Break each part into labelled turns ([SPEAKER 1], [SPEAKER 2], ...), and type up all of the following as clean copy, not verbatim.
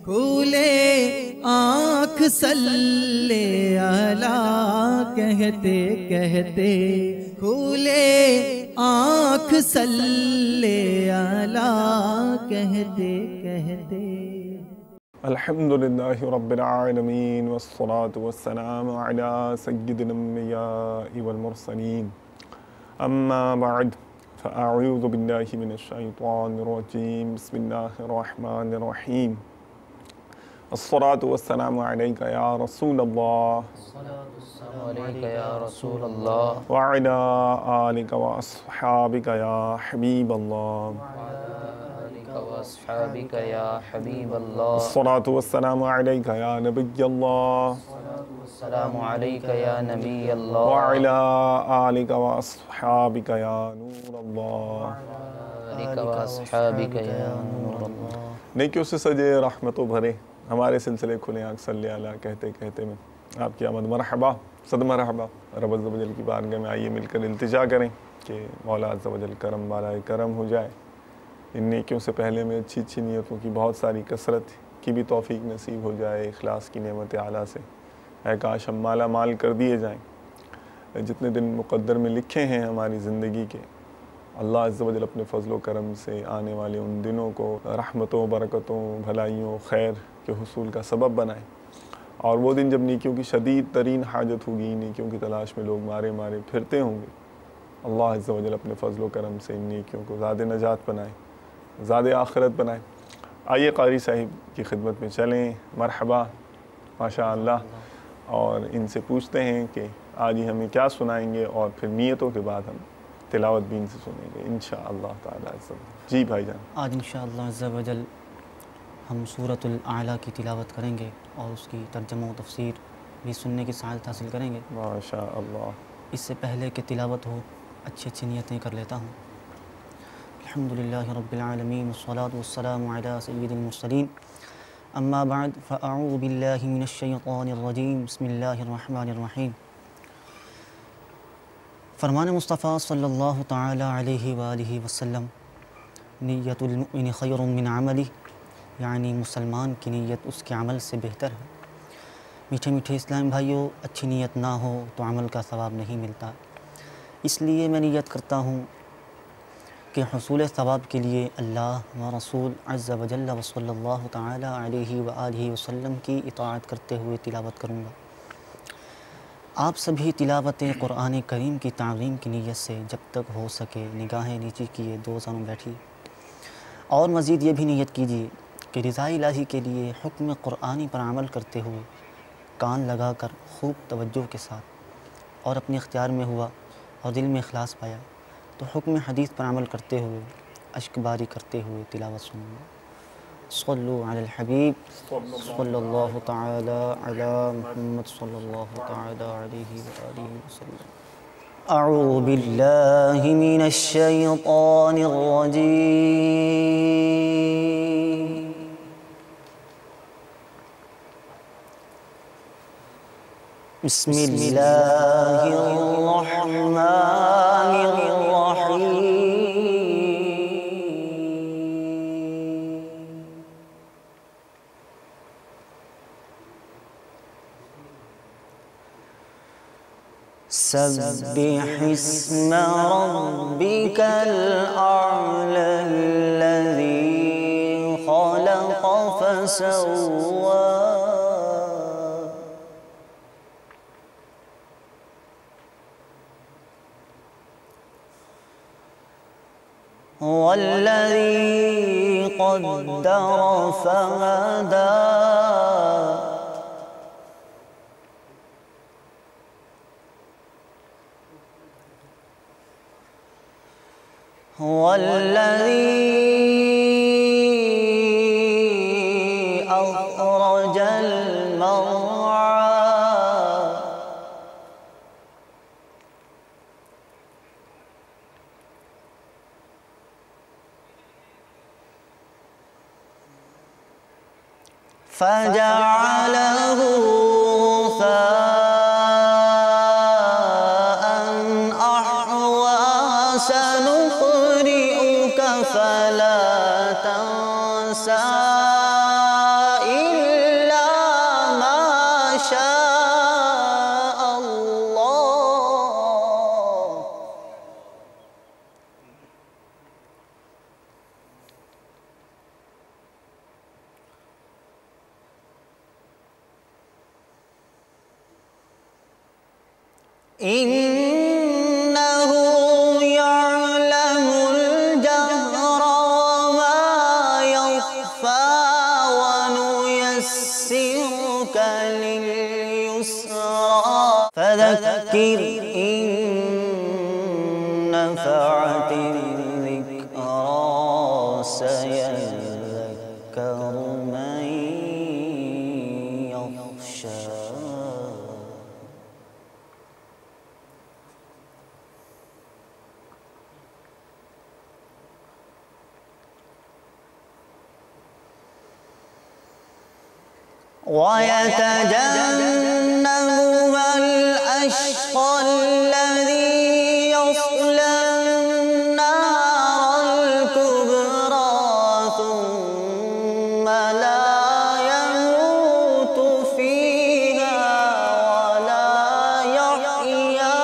[SPEAKER 1] کھولے آنکھ صلی علی کہتے کہتے، کھولے آنکھ صلی علی کہتے کہتے۔
[SPEAKER 2] الحمدللہ رب العالمین والصلاة والسلام علی سید الانبیاء والمرسلین، اما بعد فاعوذ باللہ من الشیطان الرجیم، بسم اللہ الرحمن الرحیم۔ الصلاة والسلام علیک یا رسول اللہ،
[SPEAKER 3] علیک یا رسول اللہ،
[SPEAKER 2] وعلی آلک واصحابک یا حبیب اللہ،
[SPEAKER 3] واصحابک یا حبیب اللہ۔
[SPEAKER 2] الصلاة والسلام علیک یا نبی اللہ،
[SPEAKER 3] السلام علیک یا نبی اللہ،
[SPEAKER 2] وعلی آلک واصحابک یا نور اللہ،
[SPEAKER 3] علیک واصحابک یا نور اللہ۔
[SPEAKER 2] نیکیوں سے سجے رحمتوں بھرے ہمارے سلسلے کھلے آنکھ صلی علی کہتے کہتے میں آپ کی آمد مرحبا، صد مرحبا۔ رب عز و جل کی بارگاہ میں آئیے مل کر التجا کریں کہ مولا عز و جل کرم بالائے کرم ہو جائے، ان نیکیوں سے پہلے میں اچھی اچھی نیتوں کی بہت ساری کثرت کی بھی توفیق نصیب ہو جائے، اخلاص کی نعمت اعلیٰ سے اے کاش ہم مالا مال کر دیے جائیں۔ جتنے دن مقدر میں لکھے ہیں ہماری زندگی کے، اللہ عز و جل اپنے فضل و کرم سے آنے والے ان دنوں کو رحمتوں، برکتوں، بھلائیوں، خیر کے حصول کا سبب بنائیں، اور وہ دن جب نیکیوں کی شدید ترین حاجت ہوگی، نیکیوں کی تلاش میں لوگ مارے مارے پھرتے ہوں گے، اللہ عز و جل اپنے فضل و کرم سے ان نیکیوں کو زاد نجات بنائیں، زاد آخرت بنائیں۔ آئیے قاری صاحب کی خدمت میں چلیں، مرحبا، ماشاء اللہ، اور ان سے پوچھتے ہیں کہ آج ہی ہمیں کیا سنائیں گے، اور پھر نیتوں کے بعد ہم تلاوت بھی ان سے سنیں گے انشاءاللہ تعالی عز و جل۔ جی بھائی جان۔
[SPEAKER 4] آج انشاءاللہ عز و جل ہم سورۃ الاعلیٰ کی تلاوت کریں گے اور اس کی ترجمہ و تفسیر بھی سننے کی سعادت حاصل کریں گے۔
[SPEAKER 2] ماشاء اللہ۔
[SPEAKER 4] اس سے پہلے کہ تلاوت ہو اچھی اچھی نیتیں کر لیتا ہوں۔ الحمدللہ رب العالمین والصلاة والسلام علی سید المرسلین، اما بعد فاعوذ باللہ من الشیطان الرجیم، بسم اللہ الرحمن الرحیم۔ فرمان مصطفیٰ صلی اللہ تعالی علیہ وآلہ وسلم، نیت المؤمن خیر من عملہ، یعنی مسلمان کی نیت اس کے عمل سے بہتر ہے۔ میٹھے میٹھے اسلام بھائیوں، اچھی نیت نہ ہو تو عمل کا ثواب نہیں ملتا، اس لیے میں نیت کرتا ہوں کہ حصول ثواب کے لیے اللہ و رسول عز و جل و صلی اللہ تعالی علیہ وآلہ وسلم کی اطاعت کرتے ہوئے تلاوت کروں گا۔ آپ سبھی تلاوت قرآن کریم کی تعظیم کی نیت سے جب تک ہو سکے نگاہیں نیچی کیے دو زانوں بیٹھی، اور مزید یہ بھی نیت کیجیے کہ رضا الہی کے لیے حکم قرآنی پر عمل کرتے ہوئے کان لگا کر خوب توجہ کے ساتھ اور اپنے اختیار میں ہوا اور دل میں اخلاص پایا تو حکم حدیث پر عمل کرتے ہوئے اشک باری کرتے ہوئے تلاوت سنوں گا۔ صلو علی الحبیب صلی اللہ تعالی علی محمد صلی اللہ تعالی علیہ وآلہ وسلم۔ اعوذ باللہ من الشیطان الرجیم، بسم اللہ الرحمن الرحیم۔ سبح اسم ربک الاعلی الذی خلق فسوی، والذی قدر فہدی، والذی اخرج المرعی، فجعله غثاء أحوى، سنقرئك فلا تنسى إنه يعلم الجهر وما يخفى ونيسرك لليسرى فذكر إن نفعت الذكرى سيذكر من يخشى ويتجنبها الأشقى الذي يصلى النار الكبرى ثم لا يموت فيها ولا يحيا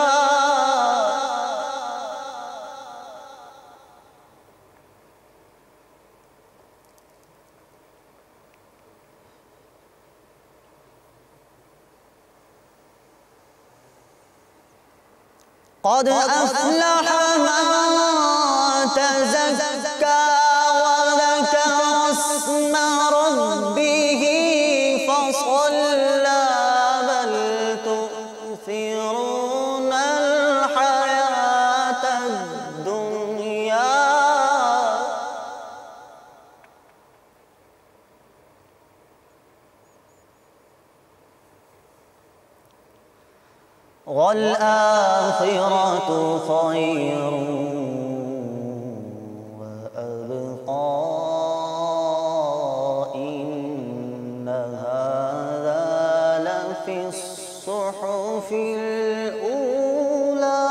[SPEAKER 4] قد أفلح من تزكى وذكر اسم ربه فصلى بل تؤثرون الحياة الدنيا والآخرة خير وأبقى إن هذا لفي الصحف الأولى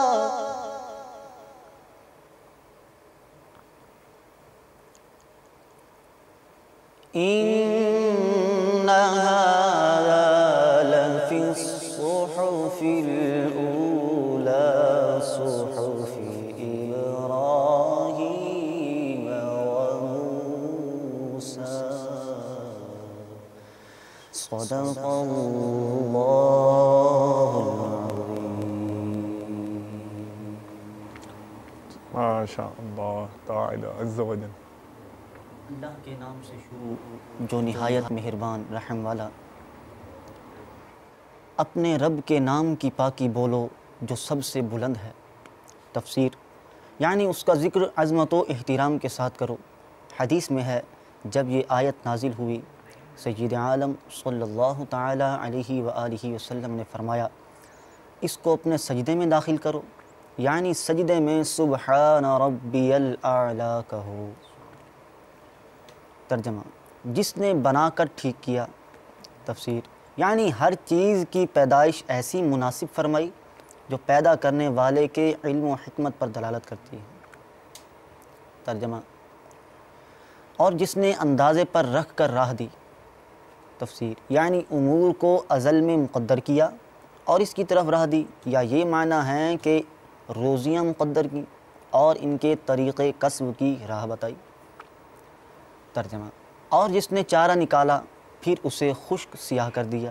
[SPEAKER 4] إن هذا لفي الصحف الأولى صحف إبراهيم وموسى صدق الله العظيم
[SPEAKER 2] ماشاء اللہ تعالی عز و جل۔
[SPEAKER 4] اللہ کے نام سے شروع جو نہایت مہربان رحم والا، اپنے رب کے نام کی پاکی بولو جو سب سے بلند ہے۔ تفسیر یعنی اس کا ذکر عظمت و احترام کے ساتھ کرو۔ حدیث میں ہے جب یہ آیت نازل ہوئی سید عالم صلی اللہ تعالی علیہ وآلہ وسلم نے فرمایا اس کو اپنے سجدے میں داخل کرو، یعنی سجدے میں سبحان ربی الاعلی کہو۔ ترجمہ جس نے بنا کر ٹھیک کیا۔ تفسیر یعنی ہر چیز کی پیدائش ایسی مناسب فرمائی جو پیدا کرنے والے کے علم و حکمت پر دلالت کرتی ہے۔ ترجمہ اور جس نے اندازے پر رکھ کر راہ دی۔ تفسیر یعنی امور کو ازل میں مقدر کیا اور اس کی طرف راہ دی، یا یہ معنی ہے کہ روزیاں مقدر کی اور ان کے طریقے کسب کی راہ بتائی۔ ترجمہ اور جس نے چارہ نکالا پھر اسے خشک سیاہ کر دیا۔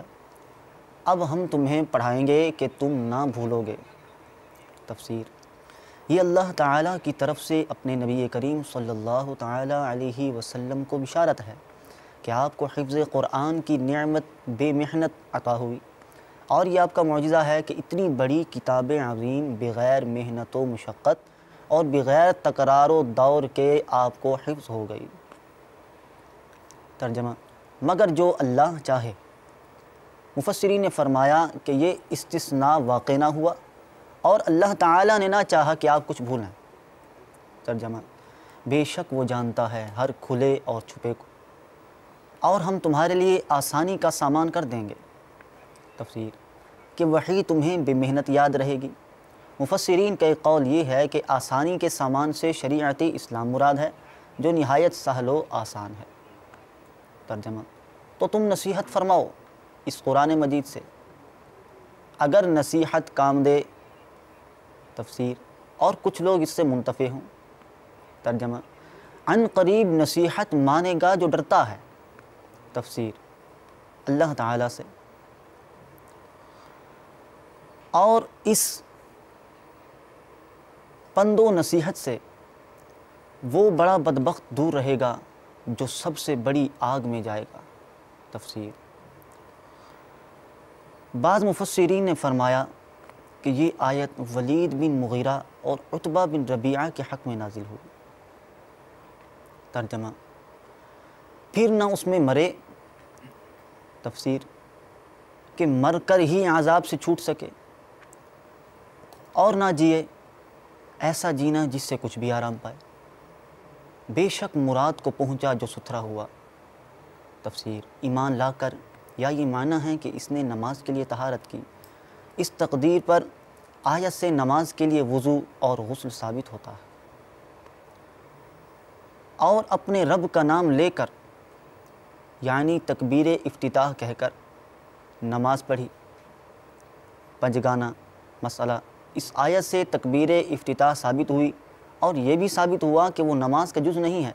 [SPEAKER 4] اب ہم تمہیں پڑھائیں گے کہ تم نہ بھولو گے۔ تفسیر یہ اللہ تعالیٰ کی طرف سے اپنے نبی کریم صلی اللہ تعالیٰ علیہ وسلم کو بشارت ہے کہ آپ کو حفظ قرآن کی نعمت بے محنت عطا ہوئی، اور یہ آپ کا معجزہ ہے کہ اتنی بڑی کتاب عظیم بغیر محنت و مشقت اور بغیر تکرار و دور کے آپ کو حفظ ہو گئی۔ ترجمہ مگر جو اللہ چاہے۔ مفسرین نے فرمایا کہ یہ استثناء واقع نہ ہوا اور اللہ تعالیٰ نے نہ چاہا کہ آپ کچھ بھولیں۔ ترجمہ بے شک وہ جانتا ہے ہر کھلے اور چھپے کو، اور ہم تمہارے لیے آسانی کا سامان کر دیں گے۔ تفسیر کہ وحی تمہیں بے محنت یاد رہے گی۔ مفسرین کا ایک قول یہ ہے کہ آسانی کے سامان سے شریعت اسلام مراد ہے جو نہایت سہل و آسان ہے۔ ترجمہ تو تم نصیحت فرماؤ اس قرآن مجید سے اگر نصیحت کام دے۔ تفسیر اور کچھ لوگ اس سے منتفع ہوں۔ ترجمہ عن قریب نصیحت مانے گا جو ڈرتا ہے۔ تفسیر اللہ تعالیٰ سے، اور اس پند و نصیحت سے وہ بڑا بدبخت دور رہے گا جو سب سے بڑی آگ میں جائے گا۔ تفسیر: بعض مفسرین نے فرمایا کہ یہ آیت ولید بن مغیرہ اور عتبہ بن ربیعہ کے حق میں نازل ہوئی۔ ترجمہ: پھر نہ اس میں مرے، تفسیر کہ مر کر ہی عذاب سے چھوٹ سکے، اور نہ جیے ایسا جینا جس سے کچھ بھی آرام پائے، بے شک مراد کو پہنچا جو ستھرا ہوا۔ تفسیر: ایمان لا کر، یا یہ معنی ہے کہ اس نے نماز کے لیے طہارت کی۔ اس تقدیر پر آیت سے نماز کے لیے وضو اور غسل ثابت ہوتا ہے۔ اور اپنے رب کا نام لے کر، یعنی تکبیر افتتاح کہہ کر نماز پڑھی۔ پنجگانہ مسئلہ: اس آیت سے تکبیر افتتاح ثابت ہوئی، اور یہ بھی ثابت ہوا کہ وہ نماز کا جز نہیں ہے،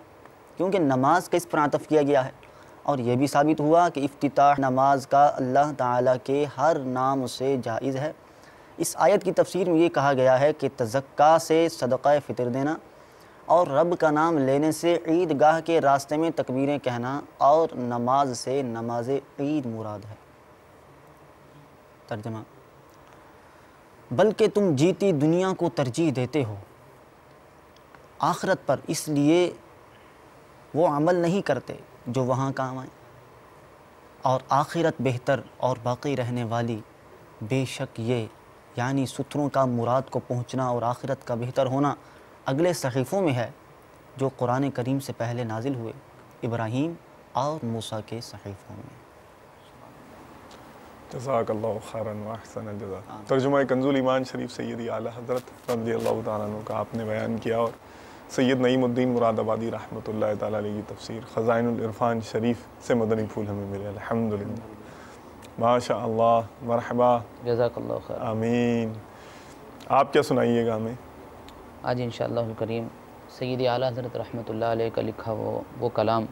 [SPEAKER 4] کیونکہ نماز کا اس پر عطف کیا گیا ہے، اور یہ بھی ثابت ہوا کہ افتتاح نماز کا اللہ تعالیٰ کے ہر نام سے جائز ہے۔ اس آیت کی تفسیر میں یہ کہا گیا ہے کہ تزکا سے صدقہ فطر دینا اور رب کا نام لینے سے عیدگاہ کے راستے میں تکبیریں کہنا اور نماز سے نماز عید مراد ہے۔ ترجمہ: بلکہ تم جیتی دنیا کو ترجیح دیتے ہو آخرت پر، اس لیے وہ عمل نہیں کرتے جو وہاں کام آئیں، اور آخرت بہتر اور باقی رہنے والی، بے شک یہ یعنی ستروں کا مراد کو پہنچنا اور آخرت کا بہتر ہونا اگلے صحیفوں میں ہے جو قرآن کریم سے پہلے نازل ہوئے، ابراہیم اور موسیٰ کے صحیفوں میں۔
[SPEAKER 2] جزاک اللہ خیراً و احسن الجزا۔ ترجمہ کنز الایمان شریف سیدی اعلیٰ حضرت رضی اللہ تعالیٰ عنہ کا آپ نے بیان کیا، اور سید نعیم الدین مراد آبادی رحمۃ اللہ تعالیٰ علیہ کی تفسیر خزائن العرفان شریف سے مدنی پھول ہمیں ملے، الحمدللہ، ماشاء اللہ، مرحبا،
[SPEAKER 3] جزاک اللہ خیر۔
[SPEAKER 2] آمین۔ آپ کیا سنائیے گا ہمیں؟
[SPEAKER 3] آج انشاءاللہ الکریم سیدی اعلیٰ حضرت رحمۃ اللہ علیہ کا لکھا وہ کلام،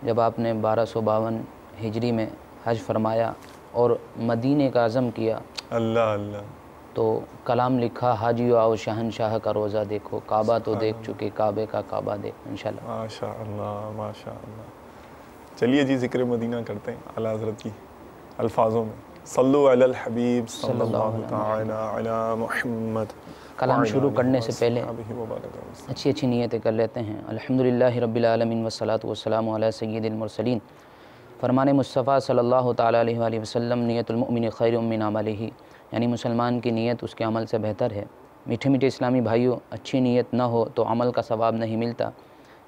[SPEAKER 3] جب آپ نے 1252 ہجری میں حج فرمایا اور مدینے کا عزم کیا،
[SPEAKER 2] اللہ اللہ،
[SPEAKER 3] تو کلام لکھا: حاجیو آؤ شہنشاہ کا روزہ دیکھو، کعبہ تو دیکھ چکے، کعبے کا کعبہ دیکھو انشاءاللہ۔
[SPEAKER 2] ماشاء اللہ، ماشاء اللہ۔ چلیے جی ذکر مدینہ کرتے ہیں اعلیٰ حضرت کی الفاظوں میں۔ صلو علی الحبیب صلی اللہ تعالی علی محمد۔
[SPEAKER 3] کلام شروع کرنے سے پہلے اچھی اچھی نیتیں کر لیتے ہیں۔ الحمدللہ رب العالمین والصلاة والسلام علی سید المرسلین۔ فرمان مصطفیٰ صلی اللہ تعالی علیہ وآلہ وسلم: نیت المؤمن خیر من عملہ، یعنی مسلمان کی نیت اس کے عمل سے بہتر ہے۔ میٹھے میٹھے اسلامی بھائیوں، اچھی نیت نہ ہو تو عمل کا ثواب نہیں ملتا،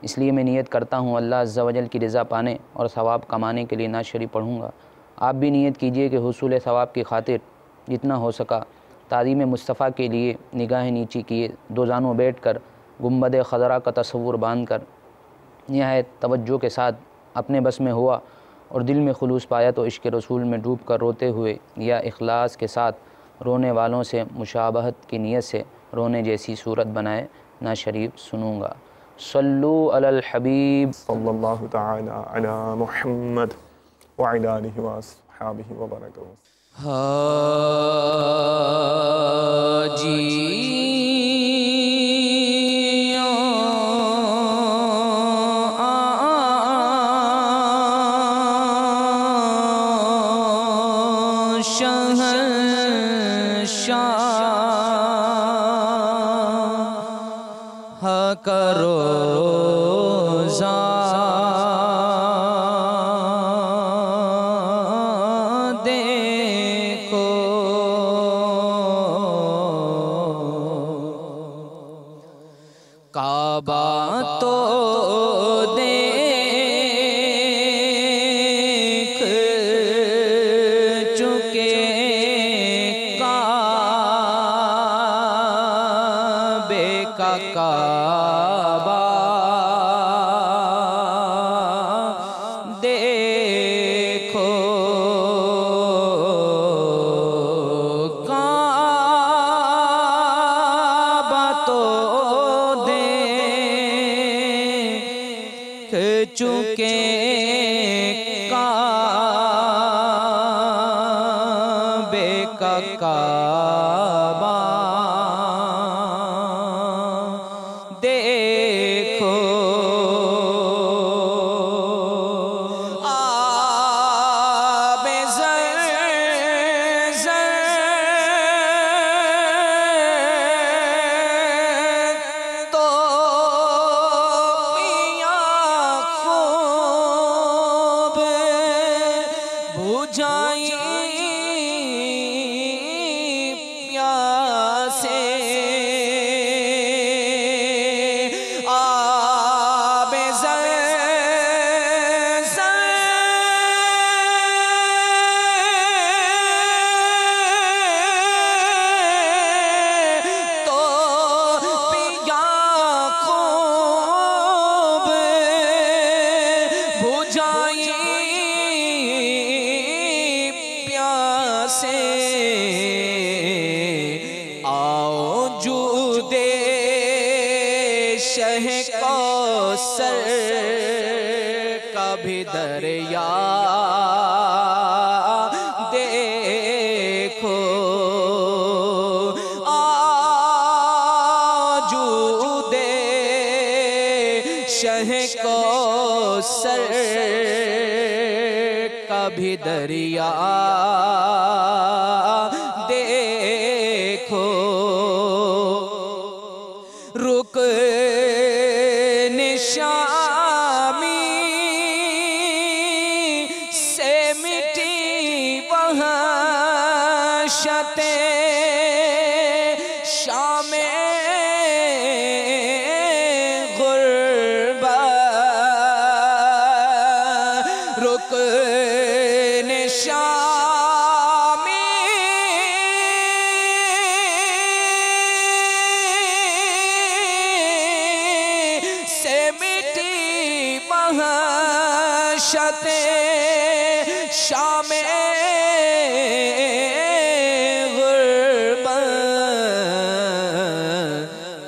[SPEAKER 3] اس لیے میں نیت کرتا ہوں اللہ عز و جل کی رضا پانے اور ثواب کمانے کے لیے نعت شریف پڑھوں گا۔ آپ بھی نیت کیجئے کہ حصول ثواب کی خاطر جتنا ہو سکا تعظیم مصطفیٰ کے لیے نگاہیں نیچی کیے، دو زانوں بیٹھ کر گنبد خضرا کا تصور باندھ کر نہایت توجہ کے ساتھ اپنے بس میں ہوا اور دل میں خلوص پایا تو عشق رسول میں ڈوب کر روتے ہوئے یا اخلاص کے ساتھ رونے والوں سے مشابہت کی نیت سے رونے جیسی صورت بنائے نعت شریف سنوں گا۔ صلو علی الحبیب
[SPEAKER 2] صلی اللہ تعالی علی محمد وعلی آلہ واصحابہ وبارک وسلم۔
[SPEAKER 1] کعبہ تو دیکھ چکے، کعبے کا کعبہ دیکھو، کعبہ تو چکے، کعبے کا کعبہ بجھائی پیاسے آب زمزم تو پیا خوب بجھائی پیاسے آؤ جود شہ کوثر کا بھی دریا دیکھو آؤ جود شہ کوثر کا بھی دریا دیکھو رکن شامی سے مٹی وحشت شام غربت رکن شامی سے مٹی وحشت شام غربت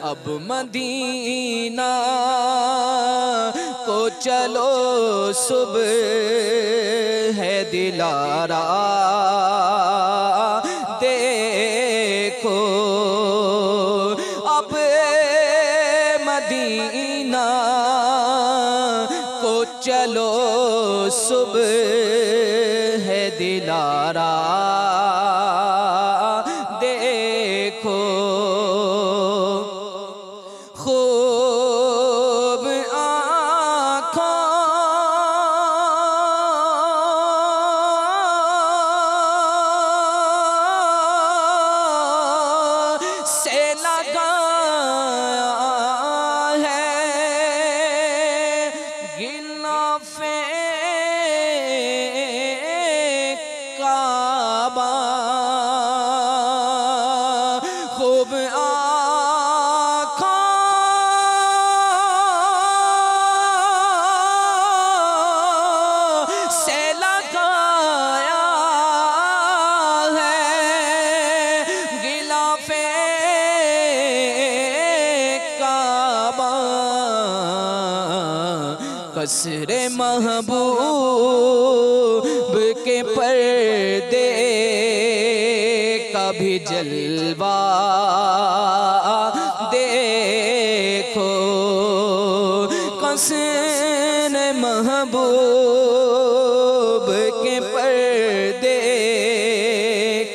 [SPEAKER 1] اب مدینہ کو چلو صبح ہے دلارا دیکھو اب مدینہ کو چلو صبح ہے دلارا دیکھو خوب آنکھوں سے لگایا ہے غلاف کعبہ خوب سے لگایا ہے غلاف کعبہ قصر محبوب کے پردے کا بھی جلوہ دیکھو قصر محبوب کے پردے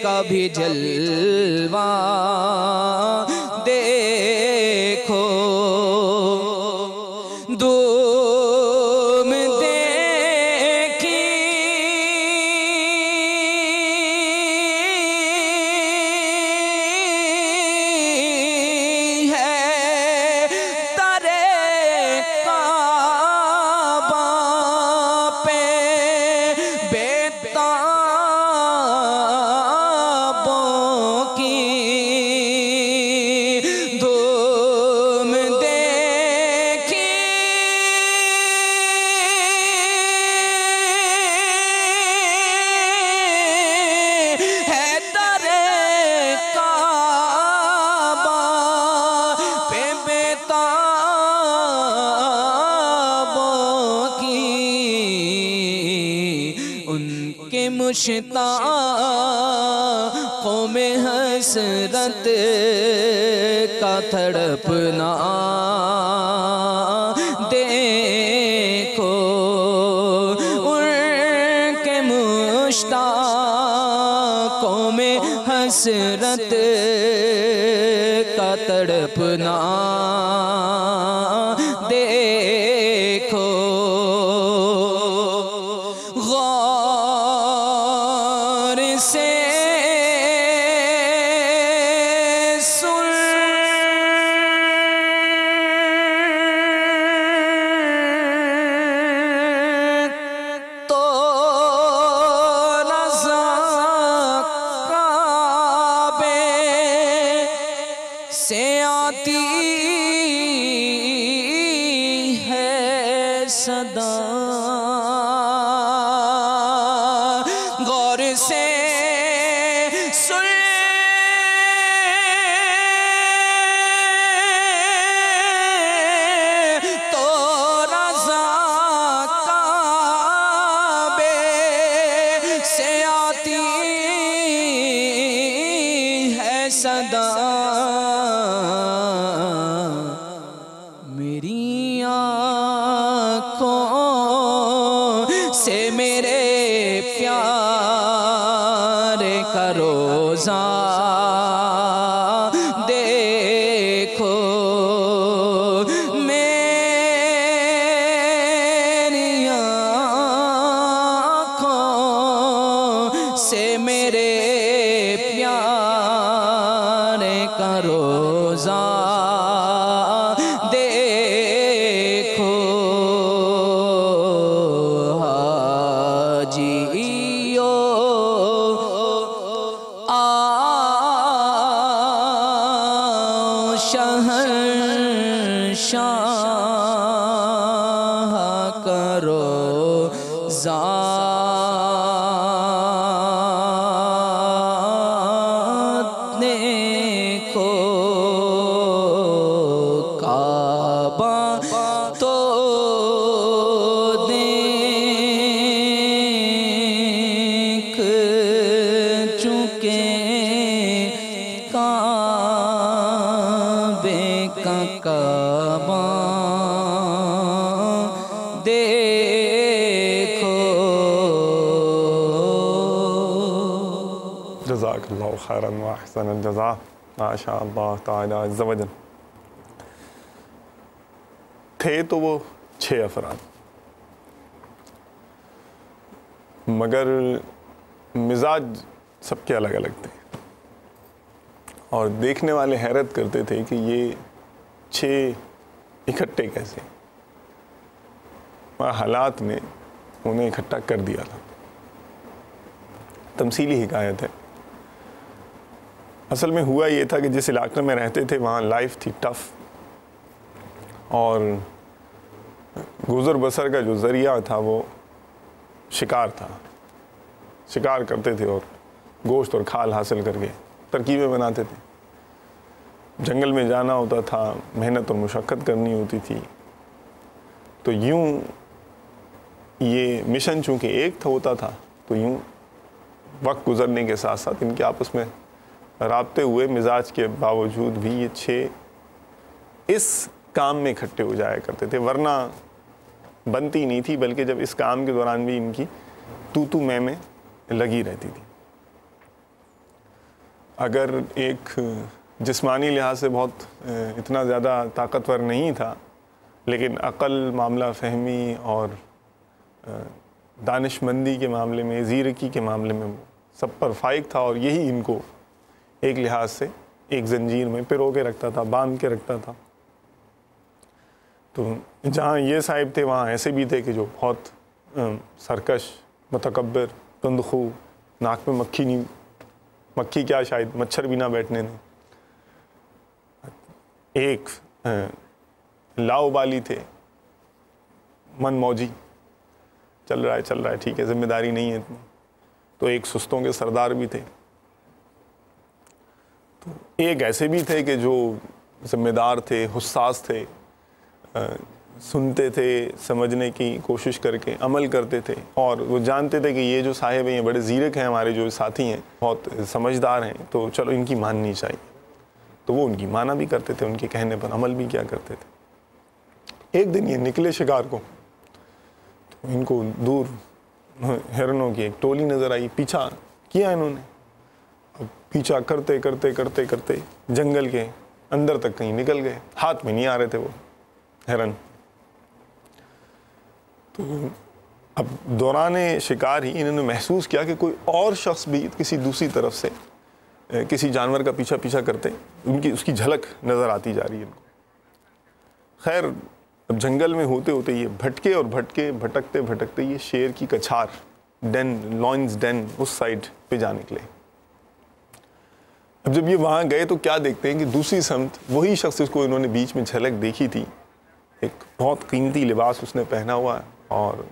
[SPEAKER 1] کا بھی جلوہ دیکھو دوم دیکھی ہے ترے کعبہ پہ بیتابوں کی دھوم دیکھی ہے ترے کعبہ پہ بیتابوں کی ان کے مشتاقوں میں حسرت کا تڑپنا دیکھو ان کے مشتاقوں میں حسرت کا تڑپنا دیکھو غور سے میری آنکھوں سے میرے پیار کا روزہ دیکھو، میری آنکھوں سے میرے پیار کا روزہ
[SPEAKER 2] جزاک اللہ خیراً و احسن الجزاء ماشاء اللہ تعالی عز و جل۔ تھے تو وہ 6 افراد، مگر مزاج سب کے الگ الگ تھے، اور دیکھنے والے حیرت کرتے تھے کہ یہ 6 اکٹھے کیسے، حالات نے انہیں اکٹھا کر دیا تھا۔ تمثیلی حکایت ہے۔ اصل میں ہوا یہ تھا کہ جس علاقے میں رہتے تھے وہاں لائف تھی ٹف، اور گزر بسر کا جو ذریعہ تھا وہ شکار تھا۔ شکار کرتے تھے اور گوشت اور کھال حاصل کر کے ترکیبیں بناتے تھے۔ جنگل میں جانا ہوتا تھا، محنت اور مشقت کرنی ہوتی تھی، تو یوں یہ مشن چونکہ ایک ہوتا تھا تو یوں وقت گزرنے کے ساتھ ساتھ ان کے آپس میں رابطے ہوئے، مزاج کے باوجود بھی یہ 6 اس کام میں اکٹھے ہو جایا کرتے تھے، ورنہ بنتی نہیں تھی، بلکہ جب اس کام کے دوران بھی ان کی تو میں لگی رہتی تھی۔ اگر ایک جسمانی لحاظ سے بہت اتنا زیادہ طاقتور نہیں تھا، لیکن عقل، معاملہ فہمی اور دانش مندی کے معاملے میں، زیرکی کے معاملے میں سب پر فائق تھا، اور یہی ان کو ایک لحاظ سے ایک زنجیر میں پرو کے رکھتا تھا، باندھ کے رکھتا تھا۔ تو جہاں یہ صاحب تھے وہاں ایسے بھی تھے کہ جو بہت سرکش، متکبر، تندخو، ناک میں مکھی کیا شاید مچھر بھی نہ بیٹھنے دیں۔ ایک لاؤبالی تھے، من موجی، چل رہا ہے ٹھیک ہے، ذمہ داری نہیں ہے اتنی۔ تو ایک سستوں کے سردار بھی تھے، تو ایک ایسے بھی تھے کہ جو ذمہ دار تھے، حساس تھے، سنتے تھے، سمجھنے کی کوشش کر کے عمل کرتے تھے، اور وہ جانتے تھے کہ یہ جو صاحب ہیں یہ بڑے زیرک ہیں، ہمارے جو ساتھی ہیں بہت سمجھدار ہیں، تو چلو ان کی ماننی چاہیے، تو وہ ان کی مانا بھی کرتے تھے، ان کے کہنے پر عمل بھی کیا کرتے تھے۔ ایک دن یہ نکلے شکار کو، تو ان کو دور ہرنوں کی ایک ٹولی نظر آئی، پیچھا کیا انہوں نے، اب پیچھا کرتے کرتے کرتے کرتے جنگل کے اندر تک کہیں نکل گئے، ہاتھ میں نہیں آ رہے تھے وہ ہرن۔ تو اب دوران شکار ہی انہوں نے محسوس کیا کہ کوئی اور شخص بھی کسی دوسری طرف سے کسی جانور کا پیچھا کرتے اس کی جھلک نظر آتی جا رہی ہے ان کو. خیر اب جنگل میں ہوتے ہوتے یہ بھٹکتے یہ شیر کی کچھار لائنز ڈین اس سائڈ پہ جا نکلے. اب جب یہ وہاں گئے تو کیا دیکھتے ہیں کہ دوسری سمت وہی شخص جس کو انہوں نے بیچ میں جھلک دیکھی تھی, ایک بہت قیمتی لباس اس نے پہنا ہوا ہے اور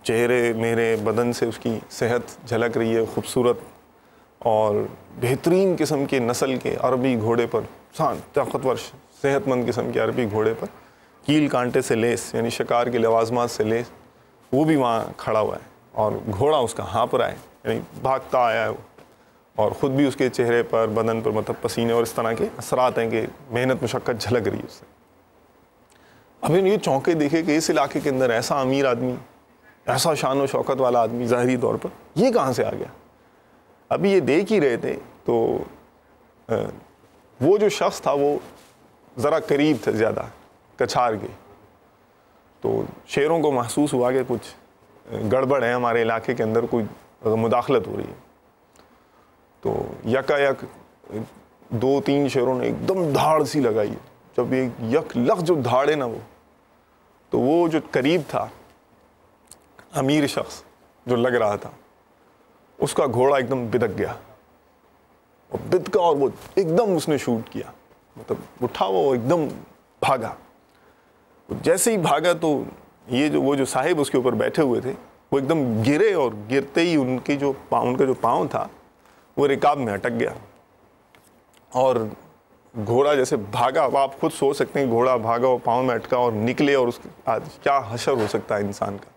[SPEAKER 2] چہرے میرے بدن سے اس کی صحت جھلک رہی ہے, خوبصورت اور بہترین قسم کے نسل کے عربی گھوڑے پر, طاقتور صحت مند قسم کے عربی گھوڑے پر, کیل کانٹے سے لیس یعنی شکار کے لوازمات سے لیس, وہ بھی وہاں کھڑا ہوا ہے اور گھوڑا اس کا ہانپ رہا ہے, یعنی بھاگتا آیا ہے وہ, اور خود بھی اس کے چہرے پر بدن پر مطلب پسینے اور اس طرح کے اثرات ہیں کہ محنت مشقت جھلک رہی ہے اس سے. اب انہیں یہ چونکے دیکھے کہ اس علاقے کے اندر ایسا امیر آدمی, ایسا شان و شوکت والا آدمی ظاہری طور پر یہ کہاں سے آ گیا. ابھی یہ دیکھ ہی رہے تھے تو وہ جو شخص تھا وہ ذرا قریب تھے زیادہ کچھار کے, تو شیروں کو محسوس ہوا کہ کچھ گڑبڑ ہے ہمارے علاقے کے اندر, کوئی مداخلت ہو رہی ہے. تو یکایک 2-3 شیروں نے ایک دم دھاڑ سی لگائی. جب ایک یک لخ جو دھاڑے نا تو وہ جو قریب تھا امیر شخص جو لگ رہا تھا اس کا گھوڑا ایک دم بدک گیا, اور بدکا اور وہ ایک دم اس نے شوٹ کیا, مطلب اٹھا وہ ایک دم بھاگا. جیسے ہی بھاگا تو یہ وہ جو صاحب اس کے اوپر بیٹھے ہوئے تھے وہ ایک دم گرے, اور گرتے ہی ان کا جو پاؤں تھا وہ رکاب میں اٹک گیا, اور گھوڑا جیسے بھاگا. اب آپ خود سوچ سکتے ہیں گھوڑا بھاگا اور پاؤں میں اٹکا اور نکلے, اور اس کیا حشر ہو سکتا ہے انسان کا.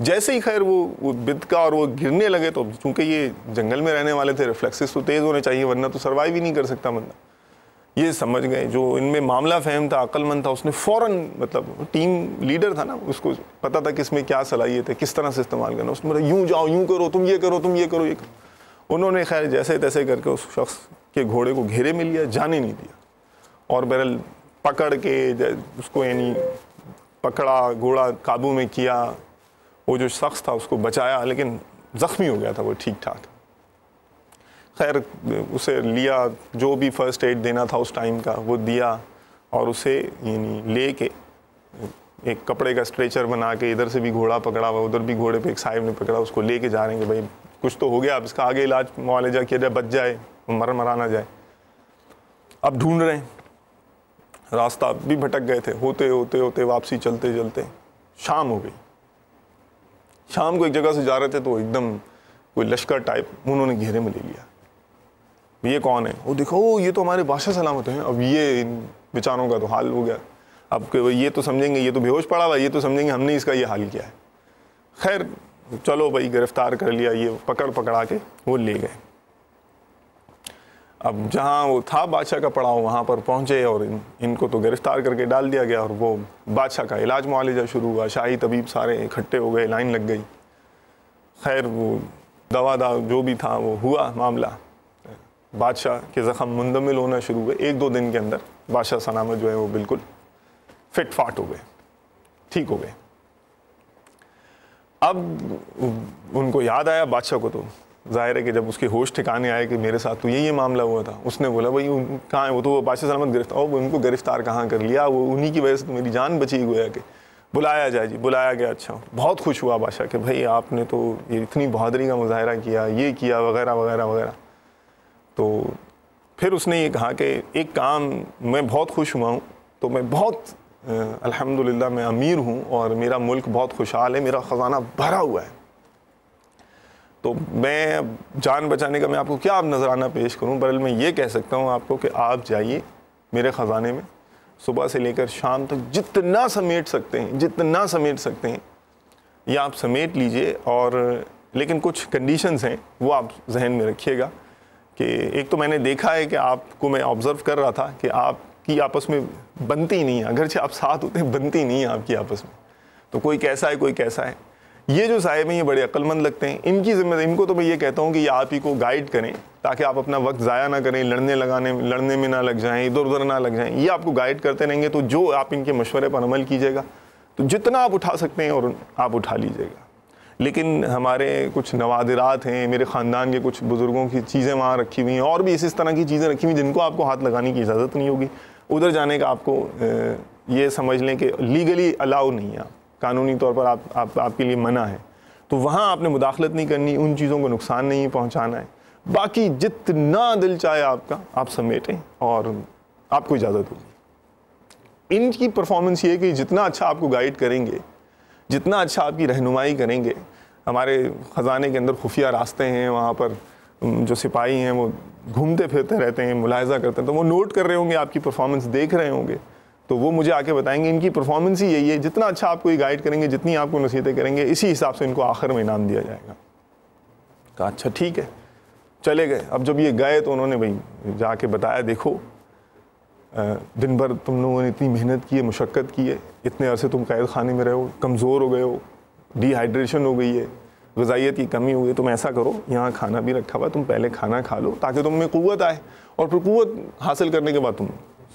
[SPEAKER 2] جیسے ہی خیر وہ بدکا اور وہ گرنے لگے تو چونکہ یہ جنگل میں رہنے والے تھے, ریفلیکسز تو تیز ہونے چاہیے ورنہ تو سروائیو ہی نہیں کر سکتا بندہ. یہ سمجھ گئے, جو ان میں معاملہ فہم تھا, عقل مند تھا, اس نے فوراً, مطلب ٹیم لیڈر تھا نا, اس کو پتہ تھا کہ اس میں کیا صلاحیت ہے, کس طرح سے استعمال کرنا. اس نے بولا یوں جاؤ, یوں کرو, تم یہ کرو, تم یہ کرو, یہ کرو. انہوں نے خیر جیسے تیسے کر کے اس شخص کے گھوڑے کو گھیرے میں لیا, جانے نہیں دیا, اور بہرحال پکڑ کے اس کو یعنی پکڑا, گھوڑا قابو میں کیا. وہ جو شخص تھا اس کو بچایا, لیکن زخمی ہو گیا تھا وہ ٹھیک ٹھاک. خیر اسے لیا, جو بھی فرسٹ ایڈ دینا تھا اس ٹائم کا وہ دیا, اور اسے یعنی لے کے ایک کپڑے کا اسٹریچر بنا کے ادھر سے بھی گھوڑا پکڑا ہوا, ادھر بھی گھوڑے پہ ایک صاحب نے پکڑا, اس کو لے کے جا رہے ہیں کہ بھائی کچھ تو ہو گیا, اب اس کا آگے علاج معالجہ کیا جائے, بچ جائے, مرا نہ جائے. اب ڈھونڈ رہے ہیں, راستہ بھی بھٹک گئے تھے, ہوتے واپسی چلتے شام ہو گئی. شام کو ایک جگہ سے جا رہے تھے تو ایک دم کوئی لشکر ٹائپ انہوں نے گھیرے میں لے لیا. یہ کون ہے؟ وہ دیکھو یہ تو ہمارے بادشاہ سلامت ہیں. اب یہ ان بیچاروں کا تو حال ہو گیا. اب کہ یہ تو سمجھیں گے یہ تو بے ہوش پڑا ہوا, یہ تو سمجھیں گے ہم نے اس کا یہ حال کیا ہے. خیر چلو بھائی گرفتار کر لیا, یہ پکڑا کے وہ لے گئے. اب جہاں وہ تھا بادشاہ کا پڑاؤ وہاں پر پہنچے, اور ان کو تو گرفتار کر کے ڈال دیا گیا, اور وہ بادشاہ کا علاج معالجہ شروع ہوا. شاہی طبیب سارے اکٹھے ہو گئے, لائن لگ گئی. خیر وہ دوا جو بھی تھا وہ ہوا معاملہ, بادشاہ کے زخم مندمل ہونا شروع ہوئے. 1-2 دن کے اندر بادشاہ سلامت جو ہے وہ بالکل فٹ فاٹ ہو گئے, ٹھیک ہو گئے. اب ان کو یاد آیا بادشاہ کو, تو ظاہر ہے کہ جب اس کے ہوش ٹھکانے آئے کہ میرے ساتھ تو یہ معاملہ ہوا تھا, اس نے بولا بھائی کہاں ہے وہ, تو بادشاہ سلامت گرفتار, اور ان کو گرفتار کہاں کر لیا, وہ انہی کی وجہ سے تو میری جان بچی گویا کہ بلایا جائے. جی بلایا گیا. اچھا, بہت خوش ہوا بادشاہ کہ بھائی آپ نے تو یہ اتنی بہادری کا مظاہرہ کیا, یہ کیا وغیرہ وغیرہ وغیرہ. تو پھر اس نے یہ کہا کہ ایک کام, میں بہت خوش ہوا ہوں, تو میں بہت الحمدللہ میں امیر ہوں, اور میرا ملک بہت خوشحال ہے, میرا خزانہ بھرا ہوا ہے. تو میں جان بچانے کا میں آپ کو کیا اب نذرانہ پیش کروں, بہرحال میں یہ کہہ سکتا ہوں آپ کو کہ آپ جائیے میرے خزانے میں, صبح سے لے کر شام تک جتنا سمیٹ سکتے ہیں یہ آپ سمیٹ لیجئے. اور لیکن کچھ کنڈیشنز ہیں وہ آپ ذہن میں رکھیے گا, کہ ایک تو میں نے دیکھا ہے کہ آپ کو میں آبزرو کر رہا تھا کہ آپ کی آپس میں بنتی نہیں ہے, اگرچہ آپ ساتھ ہوتے ہیں بنتی نہیں ہے آپ کی آپس میں. تو کوئی کیسا ہے کوئی کیسا ہے. یہ جو صاحب ہیں یہ بڑے عقل مند لگتے ہیں, ان کی ذمہ داری, ان کو تو میں یہ کہتا ہوں کہ یہ آپ ہی کو گائیڈ کریں تاکہ آپ اپنا وقت ضائع نہ کریں, لڑنے میں نہ لگ جائیں, ادھر نہ لگ جائیں. یہ آپ کو گائیڈ کرتے رہیں گے, تو جو آپ ان کے مشورے پر عمل کیجیے گا تو جتنا آپ اٹھا سکتے ہیں اور آپ اٹھا لیجیے گا. لیکن ہمارے کچھ نوادرات ہیں، میرے خاندان کے کچھ بزرگوں کی چیزیں وہاں رکھی ہوئی ہیں، اور بھی اس طرح کی چیزیں رکھی ہوئی جن کو آپ کو ہاتھ لگانے کی اجازت نہیں ہوگی. ادھر جانے کا آپ کو یہ سمجھ لیں کہ لیگلی الاؤ نہیں ہے، قانونی طور پر آپ کے لیے منع ہے. تو وہاں آپ نے مداخلت نہیں کرنی، ان چیزوں کو نقصان نہیں پہنچانا ہے. باقی جتنا دل چاہے آپ کا آپ سمیٹیں اور آپ کو اجازت ہوگی. ان کی پرفارمنس یہ ہے کہ جتنا اچھا آپ کو گائیڈ کریں گے، جتنا اچھا آپ کی رہنمائی کریں گے. ہمارے خزانے کے اندر خفیہ راستے ہیں، وہاں پر جو سپاہی ہیں وہ گھومتے پھرتے رہتے ہیں، ملاحظہ کرتے ہیں، تو وہ نوٹ کر رہے ہوں گے، آپ کی پرفارمنس دیکھ رہے ہوں گے. تو وہ مجھے آ کے بتائیں گے ان کی پرفارمنس ہی یہی ہے. جتنا اچھا آپ کو یہ گائیڈ کریں گے، جتنی آپ کو نصیحتیں کریں گے، اسی حساب سے ان کو آخر میں انعام دیا جائے گا. کہا اچھا ٹھیک ہے. چلے گئے. اب جب یہ گئے تو انہوں نے بھائی جا کے بتایا، دیکھو دن بھر تم لوگوں نے اتنی محنت کی ہے، مشقت کی ہے، اتنے عرصے تم قید خانے میں رہے ہو، کمزور ہو گئے ہو، ڈی ہائیڈریشن ہو گئی ہے، غذائیت کی کمی ہوئی ہے. تم ایسا کرو، یہاں کھانا بھی رکھا ہوا، تم پہلے کھانا کھا لو تاکہ تم میں قوت آئے، اور پھر قوت حاصل کرنے کے بعد تم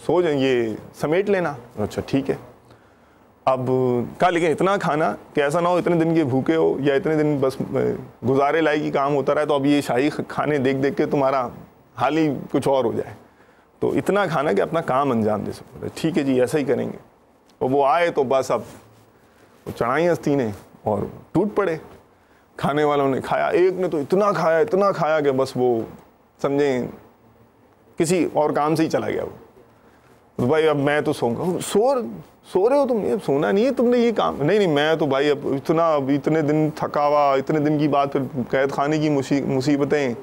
[SPEAKER 2] سو جائیں، یہ سمیٹ لینا. اچھا ٹھیک ہے. اب کہا لیکن اتنا کھانا کہ ایسا نہ ہو اتنے دن کے بھوکے ہو یا اتنے دن بس گزارے لائی کی کام ہوتا رہے، تو اب یہ شاہی کھانے دیکھ دیکھ کے تمہارا حال ہی کچھ اور ہو جائے. تو اتنا کھانا کہ اپنا کام انجام دے سکو. ٹھیک ہے جی ایسا ہی کریں گے. اور وہ آئے تو بس اب چڑھائیں ہستینیں اور ٹوٹ پڑے. کھانے والوں نے کھایا، ایک نے تو اتنا کھایا کہ بس وہ سمجھیں کسی اور کام سے ہی چلا گیا. وہ بھائی اب میں تو سوؤں گا. سو رہے ہو تم؟ یہ سونا نہیں ہے، تم نے یہ کام نہیں میں تو بھائی اب اتنے دن تھکا ہوا، اتنے دن کی بات، پھر قید خانے کی مصیبتیں،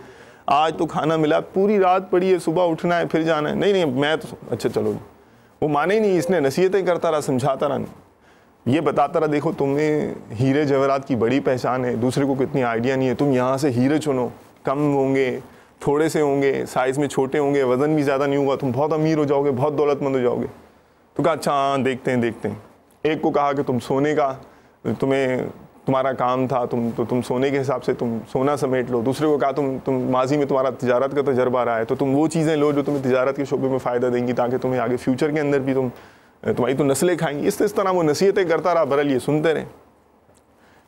[SPEAKER 2] آج تو کھانا ملا، پوری رات پڑی ہے، صبح اٹھنا ہے پھر جانا ہے. نہیں میں تو اچھا چلو. وہ مانے ہی نہیں. اس نے نصیحتیں کرتا رہا، سمجھاتا رہا، یہ بتاتا رہا دیکھو تمہیں ہیرے جواہرات کی بڑی پہچان ہے، دوسرے کو کتنی آئیڈیا نہیں ہے. تم یہاں سے ہیرے چنو، کم ہوں گے، تھوڑے سے ہوں گے، سائز میں چھوٹے ہوں گے، وزن بھی زیادہ نہیں ہوگا، تم بہت امیر ہو جاؤ گے، بہت دولت مند ہو جاؤ گے. تو کہا اچھا ہاں دیکھتے ہیں. ایک کو کہا کہ تم سونے کا تمہارا کام تھا، تم سونے کے حساب سے تم سونا سمیٹ لو. دوسرے کو کہا تم ماضی میں تمہارا تجارت کا تجربہ رہا ہے، تو تم وہ چیزیں لو جو تمہیں تجارت کے شعبے میں فائدہ دیں گی، تاکہ تمہیں آگے فیوچر کے اندر بھی تمہاری تو نسلیں کھائیں گی. اس طرح وہ نصیحتیں کرتا رہا. برحال یہ سنتے رہے.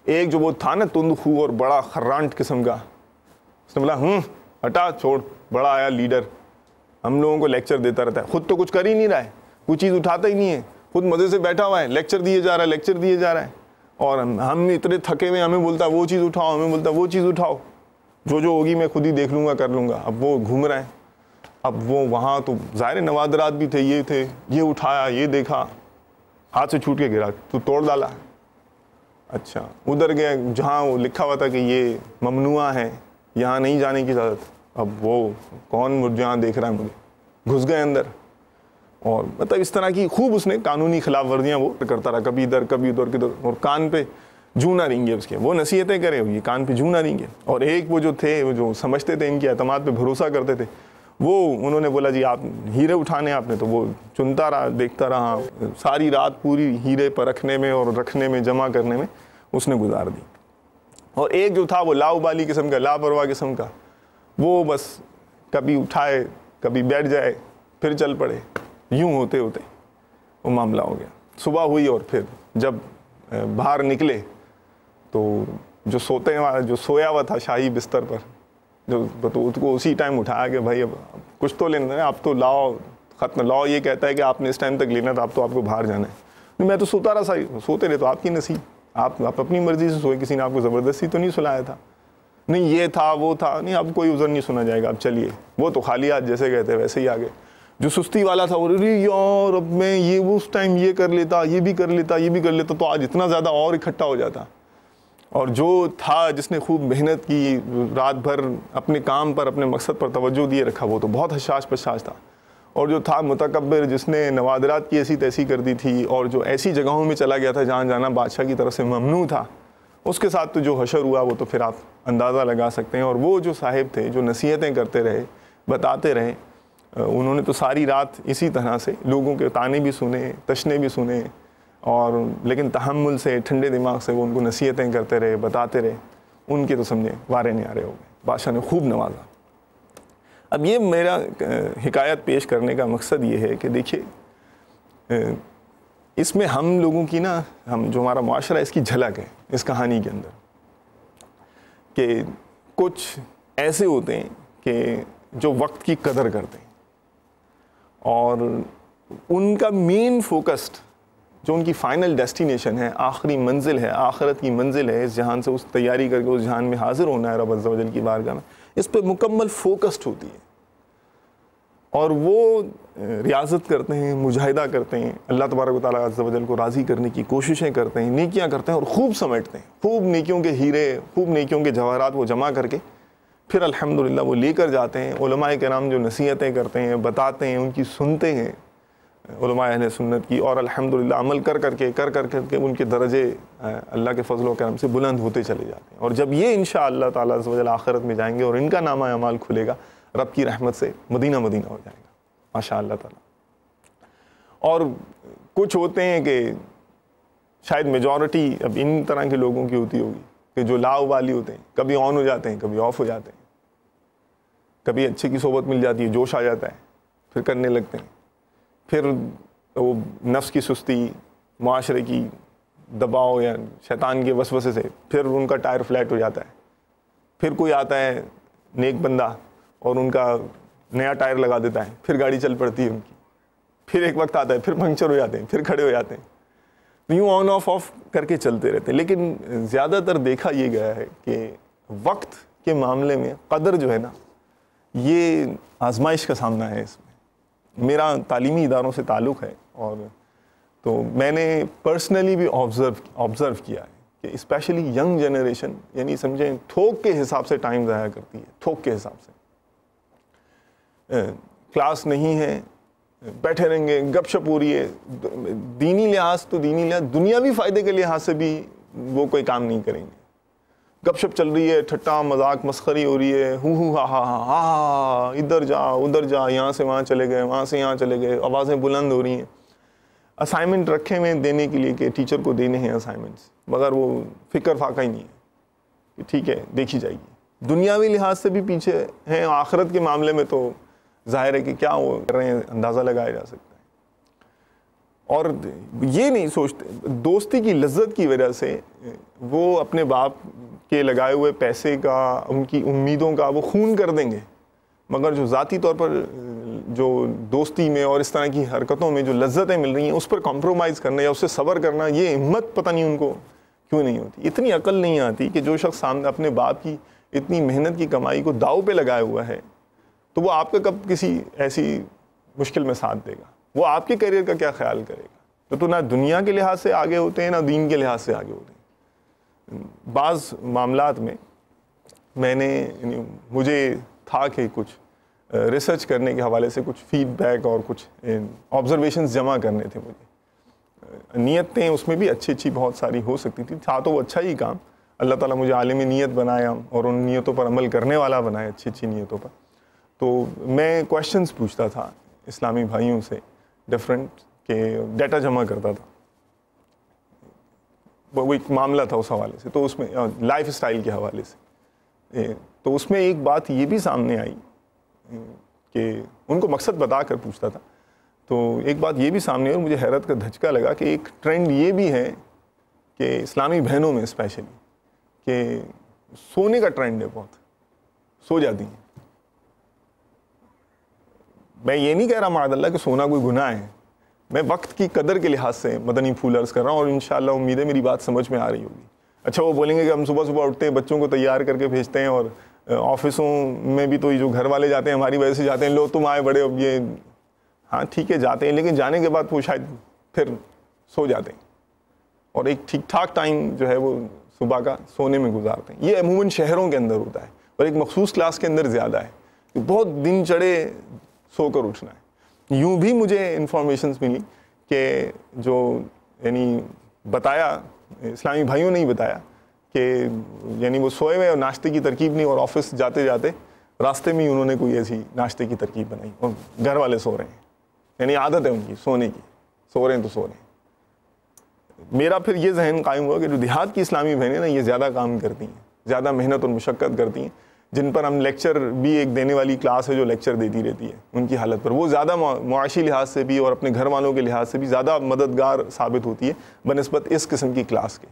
[SPEAKER 2] ایک جو وہ تھا نا تند خو اور بڑا خرانٹ قسم کا، اس نے بولا ہٹا چھوڑ، بڑا آیا لیڈر، ہم لوگوں کو لیکچر دیتا رہتا ہے، خود تو کچھ کر ہی نہیں رہا ہے، کوئی چیز اٹھاتا ہی نہیں ہے، خود مزے سے بیٹھا ہوا ہے، لیکچر دیے جا رہا ہے. اور ہم اتنے تھکے ہوئے، ہمیں بولتا وہ چیز اٹھاؤ، جو ہوگی میں خود ہی دیکھ لوں گا، کر لوں گا. اب وہ گھوم رہے ہیں. اب وہ وہاں تو ظاہر نوادرات بھی تھے، یہ اٹھایا، یہ دیکھا، ہاتھ سے چھوٹ کے گرا تو توڑ ڈالا. اچھا ادھر گئے جہاں وہ لکھا ہوا تھا کہ یہ ممنوع ہے، یہاں نہیں جانے کی اجازت. اب وہ کون جہاں دیکھ رہا ہے مجھے، گھس گئے اندر. اور مطلب اس طرح کی خوب اس نے قانونی خلاف ورزیاں وہ کرتا رہا، کبھی ادھر کبھی ادھر، اور کان پہ جوں نہ رہیں گے اس کے. وہ نصیحتیں کرے ہوئی کان پہ جوں نہ رہیں گے. اور ایک وہ جو تھے، وہ جو سمجھتے تھے ان کے اعتماد پہ بھروسہ کرتے تھے، انہوں نے بولا جی آپ ہیرے اٹھانے آپ نے. تو وہ چنتا رہا، دیکھتا رہا. ساری رات پوری ہیرے پرکھنے میں اور رکھنے میں، جمع کرنے میں اس نے گزار دی. اور ایک جو تھا وہ لاؤبالی قسم کا، لاپرواہ قسم کا، وہ بس کبھی اٹھائے، کبھی بیٹھ جائے، پھر چل پڑے. یوں ہوتے ہوتے وہ معاملہ ہو گیا. صبح ہوئی اور پھر جب باہر نکلے تو جو سویا ہوا تھا شاہی بستر پر، تو اس کو اسی ٹائم اٹھایا کہ بھائی اب کچھ تو لینا ہے، آپ تو لاؤ ختم. لاؤ یہ کہتا ہے کہ آپ نے اس ٹائم تک لینا تھا، آپ کو باہر جانا ہے. میں تو سوتا رہا، سوتے رہے تو آپ کی نصیب، آپ اپنی مرضی سے سوئے، کسی نے آپ کو زبردستی تو نہیں سلایا تھا. نہیں یہ تھا وہ تھا، نہیں اب کوئی عذر نہیں سنا جائے گا، اب چلیے. وہ تو خالی ہاتھ جیسے گئے تھے ویسے ہی آگے. جو سستی والا تھا وہ یار اب میں یہ اس ٹائم یہ کر لیتا، یہ بھی کر لیتا تو آج اتنا زیادہ اور اکٹھا ہو جاتا. اور جو تھا جس نے خوب محنت کی، رات بھر اپنے کام پر، اپنے مقصد پر توجہ دیے رکھا، وہ تو بہت حشاش پشاش تھا. اور جو تھا متکبر، جس نے نوادرات کی ایسی تیسی کر دی تھی، اور جو ایسی جگہوں میں چلا گیا تھا جہاں جانا بادشاہ کی طرف سے ممنوع تھا، اس کے ساتھ تو جو حشر ہوا وہ تو پھر آپ اندازہ لگا سکتے ہیں. اور وہ جو صاحب تھے، جو نصیحتیں کرتے رہے، بتاتے رہے، انہوں نے تو ساری رات اسی طرح سے لوگوں کے تانے بھی سنے، تشنے بھی سنے، اور لیکن تحمل سے، ٹھنڈے دماغ سے وہ ان کو نصیحتیں کرتے رہے، بتاتے رہے. ان کے تو سمجھے وارے نہیں آ رہے ہو گئے. بادشاہ نے خوب نوازا. اب یہ میرا حکایت پیش کرنے کا مقصد یہ ہے کہ دیکھیے اس میں ہم لوگوں کی ہم جو ہمارا معاشرہ ہے اس کی جھلک ہے اس کہانی کے اندر. کہ کچھ ایسے ہوتے ہیں کہ جو وقت کی قدر کرتے ہیں اور ان کا مین فوکسڈ جو ان کی فائنل ڈیسٹینیشن ہے، آخری منزل ہے، آخرت کی منزل ہے، اس جہان سے اس تیاری کر کے اس جہان میں حاضر ہونا ہے رب عز و جل کی بارگاہ میں، اس پہ مکمل فوکسڈ ہوتی ہے اور وہ ریاضت کرتے ہیں، مجاہدہ کرتے ہیں، اللہ تبارک و تعالیٰ عز و جل کو راضی کرنے کی کوششیں کرتے ہیں، نیکیاں کرتے ہیں اور خوب سمیٹتے ہیں، خوب نیکیوں کے ہیرے، خوب نیکیوں کے جواہرات وہ جمع کر کے پھر الحمدللہ وہ لے کر جاتے ہیں۔ علماء کرام جو نصیحتیں کرتے ہیں، بتاتے ہیں، ان کی سنتے ہیں علماء اہل سنت کی، اور الحمدللہ عمل کر کر کے ان کے درجے اللہ کے فضل و کرم سے بلند ہوتے چلے جاتے ہیں۔ اور جب یہ انشاءاللہ تعالیٰ عز و جل آخرت میں جائیں گے اور ان کا نامہ اعمال کھلے گا، رب کی رحمت سے مدینہ مدینہ ہو جائے گا ماشاءاللہ تعالیٰ۔ اور کچھ ہوتے ہیں کہ شاید میجورٹی اب ان طرح کے لوگوں کی ہوتی ہوگی کہ جو لا ابالی ہوتے ہیں، کبھی آن ہو جاتے ہیں، کبھی آف ہو جاتے ہیں، کبھی اچھے کی صحبت مل جاتی ہے، جوش آ جاتا ہے، پھر کرنے لگتے ہیں، پھر وہ نفس کی سستی، معاشرے کی دباؤ یا شیطان کے وسوسے سے پھر ان کا ٹائر فلیٹ ہو جاتا ہے، پھر کوئی آتا ہے نیک بندہ اور ان کا نیا ٹائر لگا دیتا ہے، پھر گاڑی چل پڑتی ہے ان کی، پھر ایک وقت آتا ہے پھر پنکچر ہو جاتے ہیں، پھر کھڑے ہو جاتے ہیں، یوں آن آف کر کے چلتے رہتے ہیں۔ لیکن زیادہ تر دیکھا یہ گیا ہے کہ وقت کے معاملے میں قدر جو ہے نا، یہ آزمائش کا سامنا ہے۔ اس میں میرا تعلیمی اداروں سے تعلق ہے اور تو میں نے پرسنلی بھی آبزرو کیا ہے کہ اسپیشلی ینگ جنریشن یعنی سمجھیں تھوک کے حساب سے ٹائم ضائع کرتی ہے، تھوک کے حساب سے۔ کلاس نہیں ہے، بیٹھے رہیں گے، گپ شپ ہو رہی ہے، دینی لحاظ تو دینی لحاظ، دنیاوی فائدے کے لحاظ سے بھی وہ کوئی کام نہیں کریں گے۔ گپ شپ چل رہی ہے، ٹھٹا مذاق مسخری ہو رہی ہے، ہا ہا ہا ہا، ادھر جا، یہاں سے وہاں چلے گئے، وہاں سے یہاں چلے گئے، آوازیں بلند ہو رہی ہیں۔ اسائنمنٹ رکھے ہوئے دینے کے لیے کہ ٹیچر کو دینے ہیں اسائنمنٹس، مگر وہ فکر فاقہ ہی نہیں ہے کہ ٹھیک ہے دیکھی جائے گی۔ دنیاوی لحاظ سے بھی پیچھے ہیں، آخرت کے معاملے میں تو ظاہر ہے کہ کیا وہ کر رہے ہیں اندازہ لگایا جا سکتا ہے۔ اور یہ نہیں سوچتے، دوستی کی لذت کی وجہ سے وہ اپنے باپ کے لگائے ہوئے پیسے کا، ان کی امیدوں کا وہ خون کر دیں گے، مگر جو ذاتی طور پر جو دوستی میں اور اس طرح کی حرکتوں میں جو لذتیں مل رہی ہیں اس پر کمپرومائز کرنا یا اس سے صبر کرنا، یہ ہمت پتہ نہیں ان کو کیوں نہیں ہوتی، اتنی عقل نہیں آتی کہ جو شخص سامنے اپنے باپ کی اتنی محنت کی کمائی کو داؤ پہ لگایا ہوا ہے تو وہ آپ کا کب کسی ایسی مشکل میں ساتھ دے گا، وہ آپ کے کیریئر کا کیا خیال کرے گا؟ تو نہ دنیا کے لحاظ سے آگے ہوتے ہیں نہ دین کے لحاظ سے آگے ہوتے ہیں۔ بعض معاملات میں نے مجھے تھا کہ کچھ ریسرچ کرنے کے حوالے سے کچھ فیڈ بیک اور کچھ آبزرویشنز جمع کرنے تھے مجھے، نیتیں اس میں بھی اچھی بہت ساری ہو سکتی تھی، تھا تو وہ اچھا ہی کام، اللہ تعالیٰ مجھے عالم نیت بنایا اور ان نیتوں پر عمل کرنے والا بنایا، اچھی نیتوں پر۔ تو میں کویشچنز پوچھتا تھا اسلامی بھائیوں سے ڈفرینٹ، کہ ڈیٹا جمع کرتا تھا، وہ ایک معاملہ تھا اس حوالے سے، تو اس میں لائف اسٹائل کے حوالے سے، تو اس میں ایک بات یہ بھی سامنے آئی کہ ان کو مقصد بتا کر پوچھتا تھا، تو ایک بات یہ بھی سامنے آئی اور مجھے حیرت کا دھچکا لگا کہ ایک ٹرینڈ یہ بھی ہے کہ اسلامی بہنوں میں اسپیشلی کہ سونے کا ٹرینڈ ہے، بہت سو جاتی ہیں۔ میں یہ نہیں کہہ رہا معاذ اللہ کہ سونا کوئی گناہ ہے، میں وقت کی قدر کے لحاظ سے مدنی پھول عرض کر رہا ہوں، اور انشاءاللہ امید ہے میری بات سمجھ میں آ رہی ہوگی۔ اچھا وہ بولیں گے کہ ہم صبح اٹھتے ہیں، بچوں کو تیار کر کے بھیجتے ہیں، اور آفسوں میں بھی تو یہ جو گھر والے جاتے ہیں ہماری وجہ سے جاتے ہیں، لو تم آئے بڑے، اب یہ ہاں ٹھیک ہے جاتے ہیں، لیکن جانے کے بعد وہ شاید پھر سو جاتے ہیں، اور ایک ٹھیک ٹھاک ٹائم جو ہے وہ صبح کا سونے میں گزارتے ہیں۔ یہ عموماً شہروں کے اندر ہوتا ہے، اور ایک مخصوص کلاس کے اندر زیادہ ہے کہ بہت دن چڑھے سو کر اٹھنا ہے۔ یوں بھی مجھے انفارمیشنز ملی کہ جو یعنی بتایا اسلامی بھائیوں نے ہی بتایا کہ یعنی وہ سوئے ہوئے اور ناشتے کی ترکیب نہیں، اور آفس جاتے جاتے راستے میں ہی انہوں نے کوئی ایسی ناشتے کی ترکیب بنائی، اور گھر والے سو رہے ہیں، یعنی عادت ہے ان کی سونے کی، سو رہے ہیں تو سو رہے ہیں۔ میرا پھر یہ ذہن قائم ہوا کہ جو دیہات کی اسلامی بہنیں نا، یہ زیادہ کام کرتی ہیں، زیادہ محنت اور مشقت کرتی ہیں، جن پر ہم لیکچر بھی ایک دینے والی کلاس ہے جو لیکچر دیتی رہتی ہے ان کی حالت پر، وہ زیادہ معاشی لحاظ سے بھی اور اپنے گھر والوں کے لحاظ سے بھی زیادہ مددگار ثابت ہوتی ہے بنسبت اس قسم کی کلاس کے،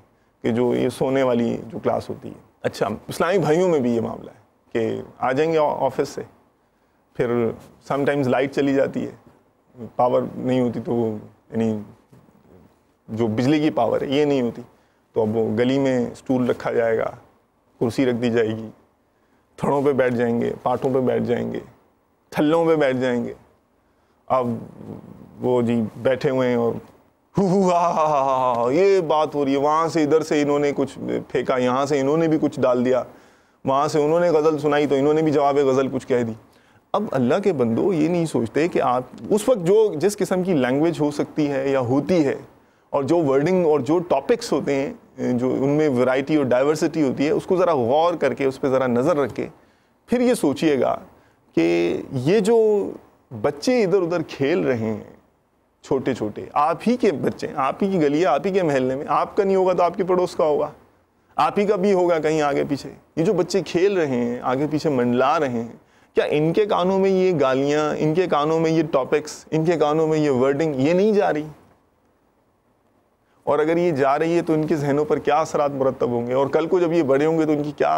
[SPEAKER 2] کہ جو یہ سونے والی جو کلاس ہوتی ہے۔ اچھا اسلامی بھائیوں میں بھی یہ معاملہ ہے کہ آ جائیں گے آفس سے، پھر سم ٹائمز لائٹ چلی جاتی ہے، پاور نہیں ہوتی، تو وہ یعنی جو بجلی کی پاور ہے یہ نہیں ہوتی، تو اب وہ گلی میں اسٹول رکھا جائے گا، کرسی رکھ دی جائے گی، تھڑوں پہ بیٹھ جائیں گے، پاٹوں پہ بیٹھ جائیں گے، تھلوں پہ بیٹھ جائیں گے. اب وہ جی بیٹھے ہوئے ہیں اور یہ بات ہو رہی ہے، وہاں سے ادھر سے انہوں نے کچھ پھینکا، یہاں سے انہوں نے بھی کچھ ڈال دیا، وہاں سے انہوں نے غزل سنائی تو انہوں نے بھی جواب غزل کچھ کہہ دی. اب اللہ کے بندو یہ نہیں سوچتے کہ آپ اس وقت جس قسم کی لینگویج ہو سکتی ہے یا ہوتی ہے، اور جو ورڈنگ اور جو ٹاپکس ہوتے ہیں، جو ان میں ورائٹی اور ڈائیورسٹی ہوتی ہے، اس کو ذرا غور کر کے اس پہ ذرا نظر رکھ کے پھر یہ سوچئے گا کہ یہ جو بچے ادھر ادھر کھیل رہے ہیں چھوٹے چھوٹے، آپ ہی کے بچے، آپ ہی کی گلی ہے، آپ ہی کے محلے میں، آپ کا نہیں ہوگا تو آپ کے پڑوس کا ہوگا، آپ ہی کا بھی ہوگا کہیں آگے پیچھے. یہ جو بچے کھیل رہے ہیں، آگے پیچھے منڈلا رہے ہیں، کیا ان کے کانوں میں یہ گالیاں، ان کے کانوں میں یہ ٹاپکس، ان کے کانوں میں یہ ورڈنگ یہ نہیں جا رہی؟ اور اگر یہ جا رہی ہے تو ان کے ذہنوں پر کیا اثرات مرتب ہوں گے، اور کل کو جب یہ بڑے ہوں گے تو ان کی کیا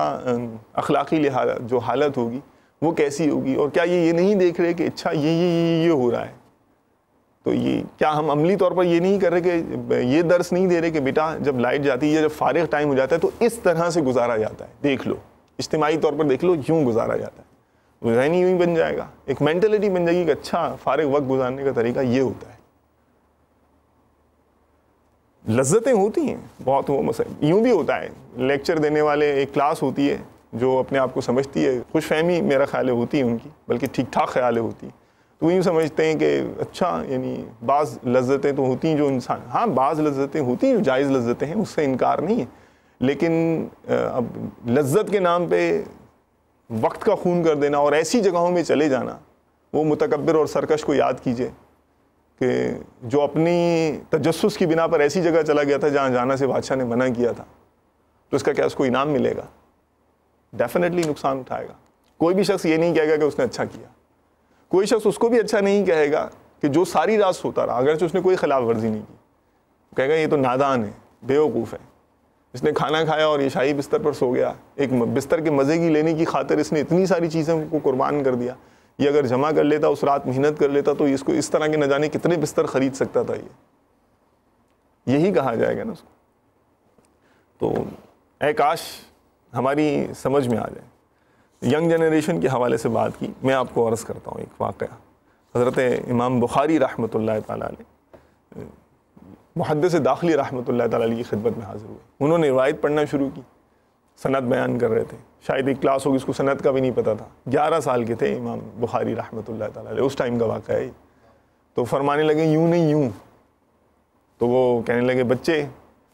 [SPEAKER 2] اخلاقی جو حالت ہوگی وہ کیسی ہوگی؟ اور کیا یہ نہیں دیکھ رہے کہ اچھا یہ ہو رہا ہے؟ تو یہ کیا ہم عملی طور پر یہ نہیں کر رہے کہ یہ درس نہیں دے رہے کہ بیٹا جب لائٹ جاتی ہے، جب فارغ ٹائم ہو جاتا ہے تو اس طرح سے گزارا جاتا ہے، دیکھ لو، اجتماعی طور پر دیکھ لو، یوں گزارا جاتا ہے. وہ ذہن یوں ہی بن جائے گا، ایک مینٹلٹی بن جائے گی کہ اچھا فارغ وقت گزارنے کا طریقہ یہ ہوتا ہے. لذتیں ہوتی ہیں بہت، وہ مسئلہ یوں بھی ہوتا ہے. لیکچر دینے والے، ایک کلاس ہوتی ہے جو اپنے آپ کو سمجھتی ہے، خوش فہمی میرا خیال ہے ہوتی ہے ان کی، بلکہ ٹھیک ٹھاک خیال ہوتی ہے، تو یوں سمجھتے ہیں کہ اچھا یعنی بعض لذتیں تو ہوتی ہیں جو انسان، ہاں بعض لذتیں ہوتی ہیں جو جائز لذتیں ہیں، اس سے انکار نہیں ہے، لیکن اب لذت کے نام پہ وقت کا خون کر دینا اور ایسی جگہوں میں چلے جانا، وہ متکبر اور سرکش کو یاد کیجئے کہ جو اپنی تجسس کی بنا پر ایسی جگہ چلا گیا تھا جہاں جانا سے بادشاہ نے منع کیا تھا، تو اس کا کیا اس کو انعام ملے گا؟ ڈیفینیٹلی نقصان اٹھائے گا. کوئی بھی شخص یہ نہیں کہے گا کہ اس نے اچھا کیا، کوئی شخص اس کو بھی اچھا نہیں کہے گا کہ جو ساری رات سوتا رہا اگرچہ اس نے کوئی خلاف ورزی نہیں کی، کہے گا یہ تو نادان ہے، بیوقوف ہے، اس نے کھانا کھایا اور یہ شاہی بستر پر سو گیا، ایک بستر کے مزے کی لینے کی خاطر اس نے اتنی ساری چیزیں کو قربان کر دیا. یہ اگر جمع کر لیتا، اس رات محنت کر لیتا، تو اس کو اس طرح کے نہ جانے کتنے بستر خرید سکتا تھا. یہی کہا جائے گا نا اس کو. تو اے کاش ہماری سمجھ میں آ جائے. ینگ جنریشن کے حوالے سے بات کی، میں آپ کو عرض کرتا ہوں ایک واقعہ. حضرت امام بخاری رحمۃ اللہ تعالیٰ علیہ، محدث داخلی رحمۃ اللہ تعالیٰ علیہ کی خدمت میں حاضر ہوئے. انہوں نے روایت پڑھنا شروع کی، سند بیان کر رہے تھے. شاید ایک کلاس ہوگی، اس کو سند کا بھی نہیں پتہ تھا. 11 سال کے تھے امام بخاری رحمۃ اللہ تعالیٰ علیہ، اس ٹائم کا واقعہ ہے. تو فرمانے لگے یوں نہیں یوں. تو وہ کہنے لگے بچے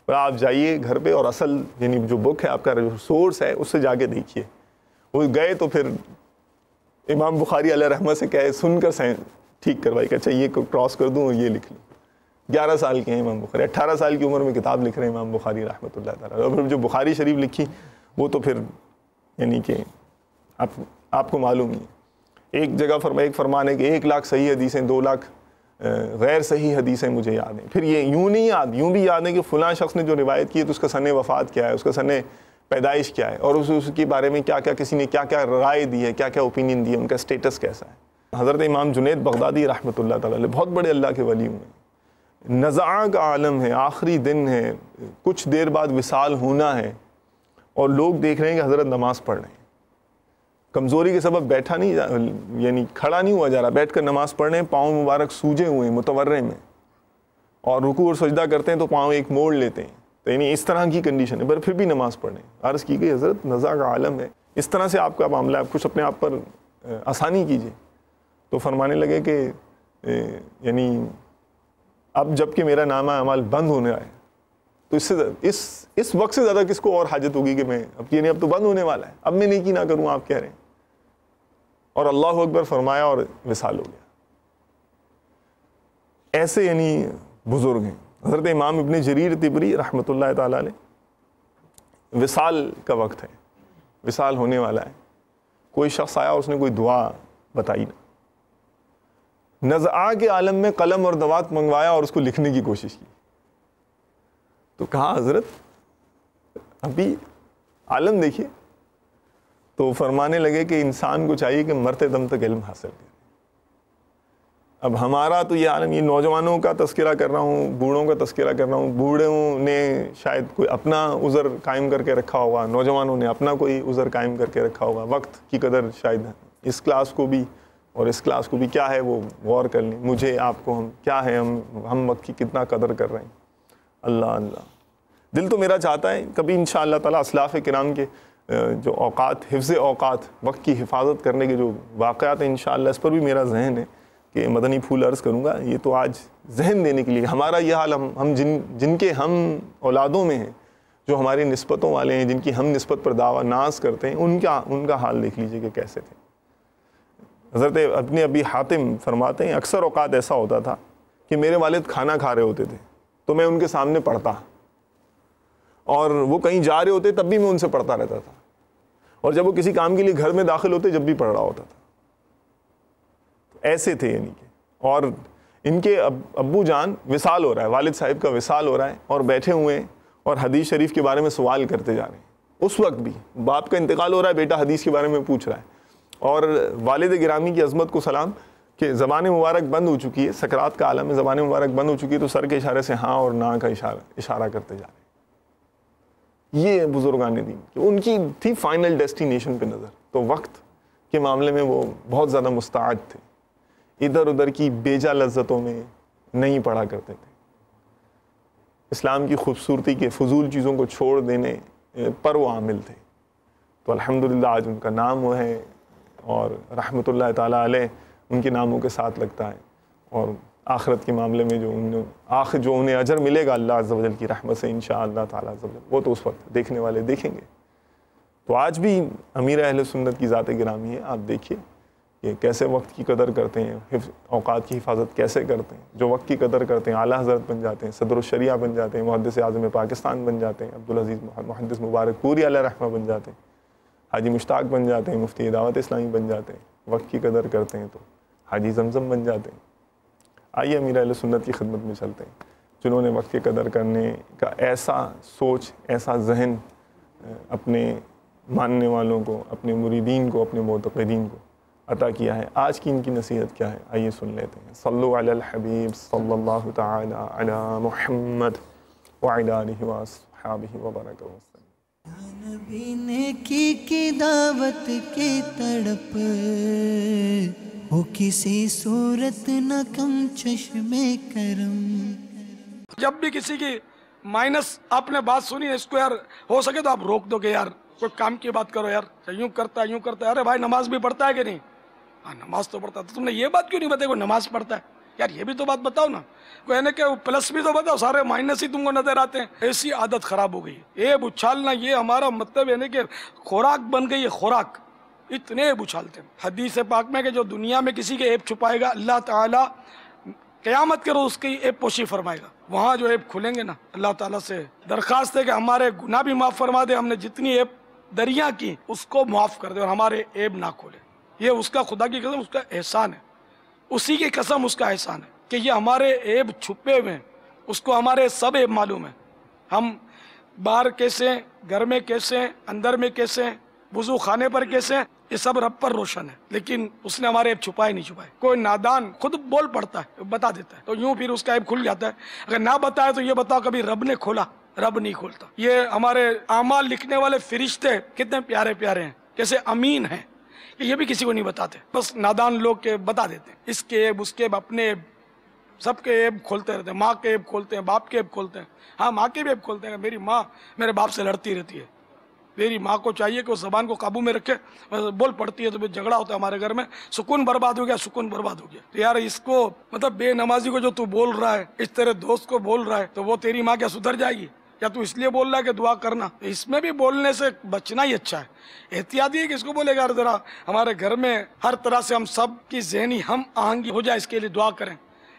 [SPEAKER 2] آپ جائیے گھر پہ اور اصل یعنی جو بک ہے آپ کا جو سورس ہے اس سے جا کے دیکھیے. وہ گئے تو پھر امام بخاری علیہ رحمہ سے کہے، سن کر ٹھیک کروائی کہ اچھا یہ کراس کر دوں اور یہ لکھ لوں. 11 سال کے ہیں امام بخاری، 18 سال کی عمر میں کتاب لکھ رہے ہیں امام بخاری رحمۃ اللہ تعالیٰ. اور پھر جو بخاری شریف لکھی وہ تو پھر یعنی کہ آپ کو معلوم ہی ہے. ایک جگہ ایک فرمان ہے کہ 1 لاکھ صحیح حدیثیں، 2 لاکھ غیر صحیح حدیثیں مجھے یاد ہیں. پھر یہ یوں نہیں یاد، یوں بھی یاد ہے کہ فلاں شخص نے جو روایت کی ہے تو اس کا سن وفات کیا ہے، اس کا سن پیدائش کیا ہے، اور اس کے بارے میں کیا کیا کسی نے کیا کیا رائے دی ہے، کیا کیا اوپینین دی ہے، ان کا سٹیٹس کیسا ہے. حضرت امام جنید بغدادی رحمۃ اللہ تعالیٰ علیہ بہت بڑے اللہ کے ولی ہوئے. نزعہ کا عالم ہے، آخری دن ہے، کچھ دیر بعد وصال ہونا ہے، اور لوگ دیکھ رہے ہیں کہ حضرت نماز پڑھ رہے ہیں. کمزوری کے سبب بیٹھا نہیں یعنی کھڑا نہیں ہوا جا رہا، بیٹھ کر نماز پڑھ رہے ہیں، پاؤں مبارک سوجے ہوئے ہیں متورے میں، اور رکوع اور سجدہ کرتے ہیں تو پاؤں ایک موڑ لیتے ہیں. تو یعنی اس طرح کی کنڈیشن ہے، پر پھر بھی نماز پڑھ رہے ہیں. عرض کی گئی حضرت نزع کا عالم ہے، اس طرح سے آپ کا معاملہ ہے، آپ کچھ اپنے آپ پر آسانی کیجیے. تو فرمانے لگے کہ یعنی اب جب کہ میرا نامہ اعمال بند ہونے آئے تو اس وقت سے زیادہ کس کو اور حاجت ہوگی کہ میں اب تو بند ہونے والا ہے، اب میں نیکی نہ کروں، آپ کہہ رہے ہیں. اور اللہ اکبر فرمایا اور وصال ہو گیا. ایسے یعنی بزرگ ہیں. حضرت امام ابن جریر طبری رحمۃ اللہ تعالیٰ علیہ، وصال کا وقت ہے، وصال ہونے والا ہے. کوئی شخص آیا اور اس نے کوئی دعا بتائی نا، نزعہ کے عالم میں قلم اور دوات منگوایا اور اس کو لکھنے کی کوشش کی. تو کہا حضرت ابھی عالم دیکھیے. تو فرمانے لگے کہ انسان کو چاہیے کہ مرتے دم تک علم حاصل کرے. اب ہمارا تو یہ عالم, یہ نوجوانوں کا تذکرہ کر رہا ہوں, بوڑھوں کا تذکرہ کر رہا ہوں. بوڑھوں نے شاید کوئی اپنا عذر قائم کر کے رکھا ہوگا, نوجوانوں نے اپنا کوئی عذر قائم کر کے رکھا ہوگا. وقت کی قدر شاید اس کلاس کو بھی اور اس کلاس کو بھی کیا ہے وہ غور کر لیں. مجھے آپ کو ہم کیا ہے, ہم وقت کی کتنا قدر کر رہے ہیں. اللہ اللہ, دل تو میرا چاہتا ہے کبھی انشاءاللہ تعالیٰ اسلاف کرام کے جو اوقات, حفظ اوقات, وقت کی حفاظت کرنے کے جو واقعات ہیں انشاءاللہ, اس پر بھی میرا ذہن ہے کہ مدنی پھول عرض کروں گا. یہ تو آج ذہن دینے کے لیے ہمارا یہ حال, ہم جن کے ہم اولادوں میں ہیں, جو ہماری نسبتوں والے ہیں, جن کی ہم نسبت پر دعویٰ ناز کرتے ہیں, ان کا حال دیکھ لیجئے کہ کیسے تھے. حضرت ابی حاتم فرماتے ہیں اکثر اوقات ایسا ہوتا تھا کہ میرے والد کھانا کھا رہے ہوتے تھے تو میں ان کے سامنے پڑھتا, اور وہ کہیں جا رہے ہوتے تب بھی میں ان سے پڑھتا رہتا تھا, اور جب وہ کسی کام کے لیے گھر میں داخل ہوتے جب بھی پڑھ رہا ہوتا تھا. ایسے تھے یعنی کہ, اور ان کے ابو جان وصال ہو رہا ہے, والد صاحب کا وصال ہو رہا ہے, اور بیٹھے ہوئے ہیں اور حدیث شریف کے بارے میں سوال کرتے جا رہے ہیں. اس وقت بھی باپ کا انتقال ہو رہا ہے, بیٹا حدیث کے بارے میں پوچھ رہا ہے, اور والد گرامی کی عظمت کو سلام کہ زبان مبارک بند ہو چکی ہے, سکرات کا عالم ہے, زبان مبارک بند ہو چکی ہے, تو سر کے اشارے سے ہاں اور نا کا اشارہ کرتے جا رہے ہیں. یہ بزرگان دین کہ ان کی تھی فائنل ڈیسٹینیشن پہ نظر. تو وقت کے معاملے میں وہ بہت زیادہ مستعد تھے, ادھر ادھر کی بیجا لذتوں میں نہیں پڑا کرتے تھے, اسلام کی خوبصورتی کے فضول چیزوں کو چھوڑ دینے پر وہ عامل تھے. تو الحمدللہ آج ان کا نام وہ ہے, اور رحمۃ اللہ تعالیٰ علیہ ان کے ناموں کے ساتھ لگتا ہے, اور آخرت کے معاملے میں جو انہیں اجر ملے گا اللہ عز و جل کی رحمت سے انشاءاللہ تعالیٰ عز و جل, وہ تو اس وقت دیکھنے والے دیکھیں گے. تو آج بھی امیر اہل سنت کی ذات گرامی ہے, آپ دیکھیے کہ کیسے وقت کی قدر کرتے ہیں, اوقات کی حفاظت کیسے کرتے ہیں. جو وقت کی قدر کرتے ہیں اعلیٰ حضرت بن جاتے ہیں, صدر الشریعہ بن جاتے ہیں, محدث اعظم پاکستان بن جاتے ہیں, عبدالعزیز محدث مبارک پوری علیہ رحمہ بن جاتے ہیں, حاجی مشتاق بن جاتے ہیں, مفتی دعوت اسلامی بن جاتے ہیں. وقت کی قدر کرتے ہیں تو حاجی زمزم بن جاتے ہیں. آئیے امیر اہل سنت کی خدمت میں چلتے ہیں, جنہوں نے وقت کی قدر کرنے کا ایسا سوچ, ایسا ذہن اپنے ماننے والوں کو, اپنے مریدین کو, اپنے معتقدین کو عطا کیا ہے. آج کی ان کی نصیحت کیا ہے, آئیے سن لیتے ہیں. صلو علی الحبیب صلی اللہ تعالی علی محمد وعلی آلہ واصحابہ وبارک وسلم.
[SPEAKER 5] نبی نے کی دعوت کی تڑپ ہو کسی صورت نہ کم چشم کرم.
[SPEAKER 6] جب بھی کسی کی مائنس آپ نے بات سنی ہے, اس کو یار ہو سکے تو آپ روک دو کہ یار کوئی کام کی بات کرو, یار یوں کرتا ہے. ارے بھائی نماز بھی پڑھتا ہے کہ نہیں؟ ہاں نماز تو پڑھتا ہے. تو تم نے یہ بات کیوں نہیں بتائی کوئی نماز پڑھتا ہے؟ یار یہ بھی تو بات بتاؤ نا. کوئی ہے نا کہ پلس بھی تو بتاؤ, سارے مائنس ہی تم کو نظر آتے ہیں. ایسی عادت خراب ہو گئی ہے ایب اچھالنا, یہ ہمارا مطلب ہے نا کہ خوراک بن گئی ہے, خوراک. اتنے ایب اچھالتے ہیں. حدیث پاک میں کہ جو دنیا میں کسی کے ایب چھپائے گا اللہ تعالیٰ قیامت کے روز اس کی ایب پوشی فرمائے گا. وہاں جو ایب کھلیں گے نا, اللہ تعالیٰ سے درخواست ہے کہ ہمارے گناہ بھی معاف فرما دے, ہم نے جتنی ایب دریا کی اس کو معاف کر دے اور ہمارے ایب نہ کھولے. یہ اس کا خدا کی قسم اس کا احسان ہے, اسی کی قسم اس کا احسان ہے کہ یہ ہمارے ایب چھپے ہوئے ہیں, اس کو ہمارے سب ایب معلوم ہیں. ہم باہر کیسے ہیں, گھر میں کیسے ہیں, اندر میں کیسے ہیں, وضو خانے پر کیسے ہیں, یہ سب رب پر روشن ہے. لیکن اس نے ہمارے ایب چھپائے نہیں چھپائے. کوئی نادان خود بول پڑتا ہے, بتا دیتا ہے, تو یوں پھر اس کا ایب کھل جاتا ہے. اگر نہ بتائے تو یہ بتاؤ کبھی رب نے کھولا؟ رب نہیں کھولتا. یہ ہمارے اعمال لکھنے والے فرشتے کتنے پیارے پیارے ہیں, کیسے امین ہیں, یہ بھی کسی کو نہیں بتاتے. بس نادان لوگ کے بتا دیتے ہیں, اس کے ایب, اس کے ایب, اپنے ایب, سب کے ایب کھولتے رہتے ہیں. ماں کے ایب کھولتے ہیں, باپ کے ایب کھولتے ہیں. ہاں ماں کے بھی ایب کھولتے ہیں. میری ماں میرے باپ سے لڑتی رہتی ہے, میری ماں کو چاہیے کہ اس زبان کو قابو میں رکھے. بول پڑتی ہے تو جھگڑا ہوتا ہے ہمارے گھر میں, سکون برباد ہو گیا, سکون برباد ہو گیا. تو یار اس کو مطلب بے نمازی کو جو تو بول رہا ہے, اس تیرے دوست کو بول رہا ہے, تو وہ تیری ماں کیا سدھر جائے گی؟ یا تو اس لیے بول رہا ہے کہ دعا کرنا؟ اس میں بھی بولنے سے بچنا ہی اچھا ہے. احتیاطی ہے کہ اس کو بولے گا ذرا ہمارے گھر میں ہر طرح سے ہم سب کی ذہنی ہم آہنگی ہو جائے, اس کے لیے دعا کریں.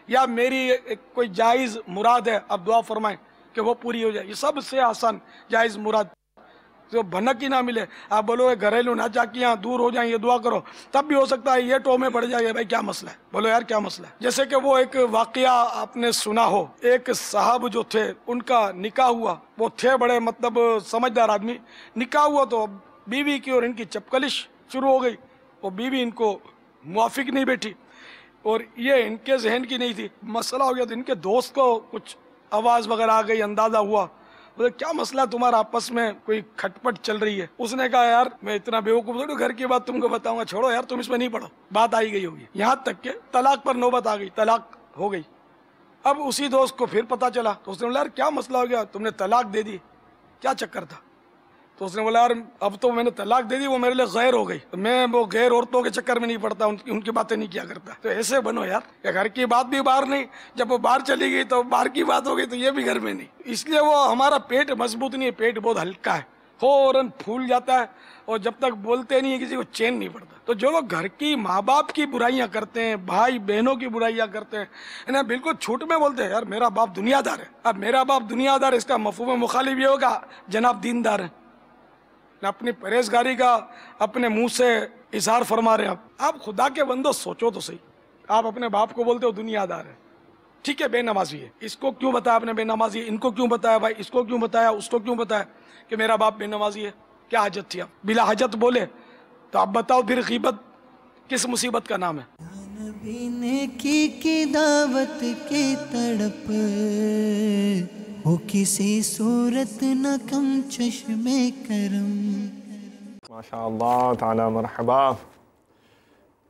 [SPEAKER 6] یا میری کوئی جائز مراد ہے, اب دعا فرمائیں کہ وہ پوری ہو جائے. یہ سب سے آسان جائز مراد تو بھنک ہی نہ ملے. آپ بولو گھریلو ناچاکیاں دور ہو جائیں، یہ دعا کرو، تب بھی ہو سکتا ہے یہ ٹو میں پڑ جائے. بھائی کیا مسئلہ ہے؟ بولو یار کیا مسئلہ ہے؟ جیسے کہ وہ ایک واقعہ آپ نے سنا ہو، ایک صاحب جو تھے ان کا نکاح ہوا، وہ تھے بڑے مطلب سمجھدار آدمی. نکاح ہوا تو بیوی کی اور ان کی چپکلش شروع ہو گئی. وہ بیوی ان کو موافق نہیں بیٹھی اور یہ ان کے ذہن کی نہیں تھی. مسئلہ ہو گیا تو ان کے دوست کو کچھ آواز وغیرہ آ گئی، اندازہ ہوا. بولے کیا مسئلہ ہے تمہارا، آپس میں کوئی کھٹ پٹ چل رہی ہے؟ اس نے کہا یار میں اتنا بیوقوف تھوڑی گھر کی بات تم کو بتاؤں گا، چھوڑو یار تم اس میں نہیں پڑھو. بات آئی گئی ہوگی یہاں تک کہ طلاق پر نوبت آ گئی، طلاق ہو گئی. اب اسی دوست کو پھر پتا چلا تو اس نے بولا یار کیا مسئلہ ہو گیا، تم نے طلاق دے دی، کیا چکر تھا؟ تو اس نے بولا یار اب تو میں نے طلاق دے دی، وہ میرے لیے غیر ہو گئی، میں وہ غیر عورتوں کے چکر میں نہیں پڑتا، ان کی باتیں نہیں کیا کرتا. تو ایسے بنو یار کہ گھر کی بات بھی باہر نہیں، جب وہ باہر چلی گئی تو باہر کی بات ہو گئی تو یہ بھی گھر میں نہیں. اس لیے وہ ہمارا پیٹ مضبوط نہیں ہے، پیٹ بہت ہلکا ہے، فوراً پھول جاتا ہے اور جب تک بولتے نہیں ہے کسی کو چین نہیں پڑتا. تو جو لوگ گھر کی ماں باپ کی برائیاں کرتے ہیں، بھائی بہنوں کی برائیاں کرتے ہیں، انہیں بالکل چھوٹ میں بولتے ہیں یار میرا باپ دنیا دار ہے. اب میرا باپ دنیا دار ہے، اس کا مفہوم مخالف یہ ہوگا جناب دیندار ہے. اپنی پرہیزگاری کا اپنے منہ سے اظہار فرما رہے ہیں. آپ خدا کے بندو سوچو تو صحیح، آپ اپنے باپ کو بولتے ہو دنیا دار ہے، ٹھیک ہے بے نمازی ہے، اس کو کیوں بتایا آپ نے بے نمازی ہے؟ ان کو کیوں بتایا بھائی؟ اس کو کیوں بتایا؟ اس کو کیوں بتایا کہ میرا باپ بے نمازی ہے؟ کیا حاجت تھی؟ آپ بلا حاجت بولے تو آپ بتاؤ پھر غیبت کس مصیبت کا نام ہے؟
[SPEAKER 5] نبی نیکی کی دعوت کی تڑپ ہو کسی صورت نہ کم چشم کرم.
[SPEAKER 2] ماشاء اللہ تعالی مرحبا.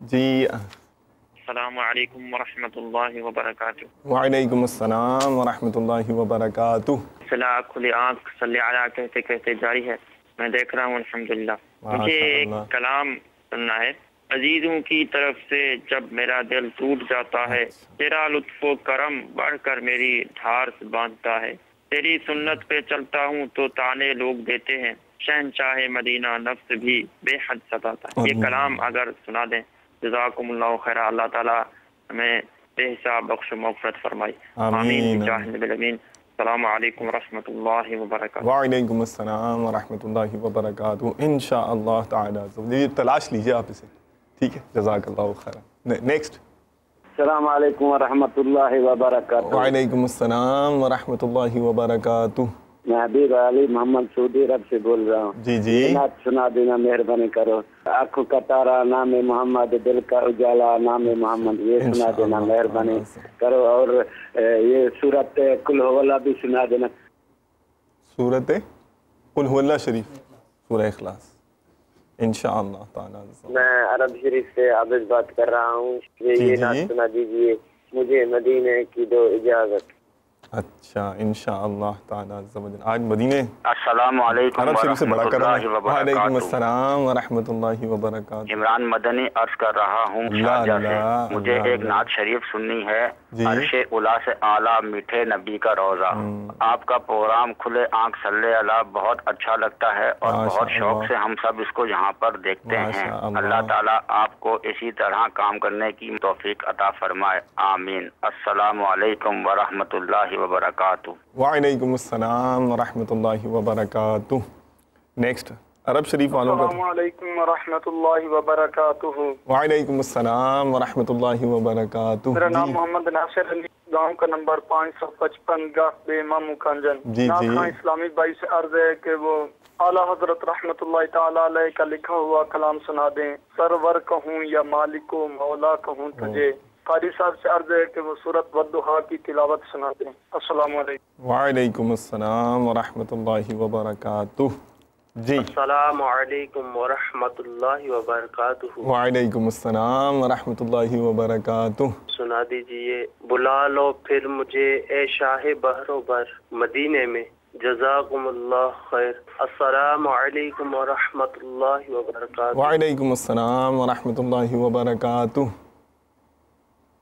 [SPEAKER 2] جی
[SPEAKER 7] السلام علیکم ورحمۃ اللہ وبرکاتہ.
[SPEAKER 2] وعلیکم السلام ورحمۃ اللہ وبرکاتہ.
[SPEAKER 7] سلا کھلی آنکھ صلی علیہ کہتے کہتے جاری ہے. میں دیکھ رہا ہوں الحمدللہ. مجھے ایک کلام سننا ہے. عزیزوں کی طرف سے جب میرا دل ٹوٹ جاتا ہے، تیرا لطف و کرم بڑھ کر میری دھار سے باندھتا ہے. تیری سنت پہ چلتا ہوں تو تانے لوگ دیتے ہیں، شہنشاہ مدینہ نفس بھی بے حد ستاتا ہے. یہ کلام اگر سنا دیں جزاکم اللہ خیر. اللہ تعالیٰ ہمیں بے حساب بخش و مغفرت فرمائی. آمین بجاہ نبی الامین. السلام علیکم ورحمۃ اللہ وبرکاتہ.
[SPEAKER 2] وعلیکم السلام ورحمۃ اللہ وبرکاتہ. انشاءاللہ تعالی یہ تلاش لیجیے آپ اسے، ٹھیک ہے؟ جزاک اللہ خیر. نیکسٹ.
[SPEAKER 8] السلام علیکم ورحمۃ اللہ وبرکاتہ.
[SPEAKER 2] وعلیکم السلام ورحمۃ اللہ وبرکاتہ.
[SPEAKER 8] میں حبیب علی محمد سعودی عرب سے بول رہا ہوں.
[SPEAKER 2] جی جی
[SPEAKER 8] نعت سنا دینا مہربانی کرو. آنکھوں کا تارا نام محمد، دل کا اجالا نام محمد، یہ سنا دینا مہربانی کرو. اور یہ سورت قل هو اللہ بھی سنا دینا.
[SPEAKER 2] سورت قل هو اللہ شریف، سورہ اخلاص انشاءاللہ تعالی.
[SPEAKER 8] میں عرب شریف سے عابد بات کر رہا ہوں. یہ نعت سنا دیجیے. مجھے مدینے کی دو اجازت.
[SPEAKER 2] اچھا انشاءاللہ تعالی. آج مدینے
[SPEAKER 7] السلام علیکم
[SPEAKER 2] عرب شریف سے بڑا
[SPEAKER 7] ورحمۃ
[SPEAKER 2] کرم
[SPEAKER 7] اللہ
[SPEAKER 2] ہے.
[SPEAKER 7] وبرکاتہ.
[SPEAKER 2] وعلیکم السلام ورحمۃ اللہ وبرکاتہ.
[SPEAKER 7] عمران مدنی عرض کر رہا ہوں شارجہ سے. مجھے ایک نعت شریف سننی ہے. عرش اولا سے اعلیٰ میٹھے نبی کا روزہ. آپ کا پروگرام کھلے آنکھ صلی اللہ بہت اچھا لگتا ہے اور بہت شوق سے ہم سب اس کو یہاں پر دیکھتے ہیں. اللہ تعالیٰ آپ کو اسی طرح کام کرنے کی توفیق عطا فرمائے. آمین. السلام علیکم ورحمۃ اللہ وبرکاتہ.
[SPEAKER 2] وعلیکم السلام ورحمۃ اللہ وبرکاتہ. نیکسٹ عرب شریف والوں کا.
[SPEAKER 9] السلام علیکم ورحمۃ اللہ وبرکاتہ.
[SPEAKER 2] وعلیکم السلام ورحمۃ اللہ وبرکاتہ.
[SPEAKER 9] میرا نام محمد ناصر علی، گاؤں کا نمبر 555 گاہ بے مامو کانجن. خان اسلامی بھائی سے عرض ہے کہ وہ اعلیٰ حضرت رحمۃ اللہ تعالی علیہ کا لکھا ہوا کلام سنا دیں. سرور کہوں یا مالک و مولا کہوں تجھے. قاری صاحب سے عرض ہے کہ وہ سورت والضحیٰ کی تلاوت سنا دیں. السلام علیکم.
[SPEAKER 2] وعلیکم السلام ورحمۃ اللہ وبرکاتہ. جی
[SPEAKER 10] السلام علیکم ورحمۃ اللہ وبرکاتہ.
[SPEAKER 2] وعلیکم السلام ورحمۃ اللہ وبرکاتہ.
[SPEAKER 10] سنا دیجئے. بلا لو پھر مجھے اے شاہ بحر و بر مدینے میں. جزاکم اللہ خیر. السلام علیکم ورحمۃ اللہ وبرکاتہ.
[SPEAKER 2] وعلیکم السلام ورحمۃ اللہ وبرکاتہ.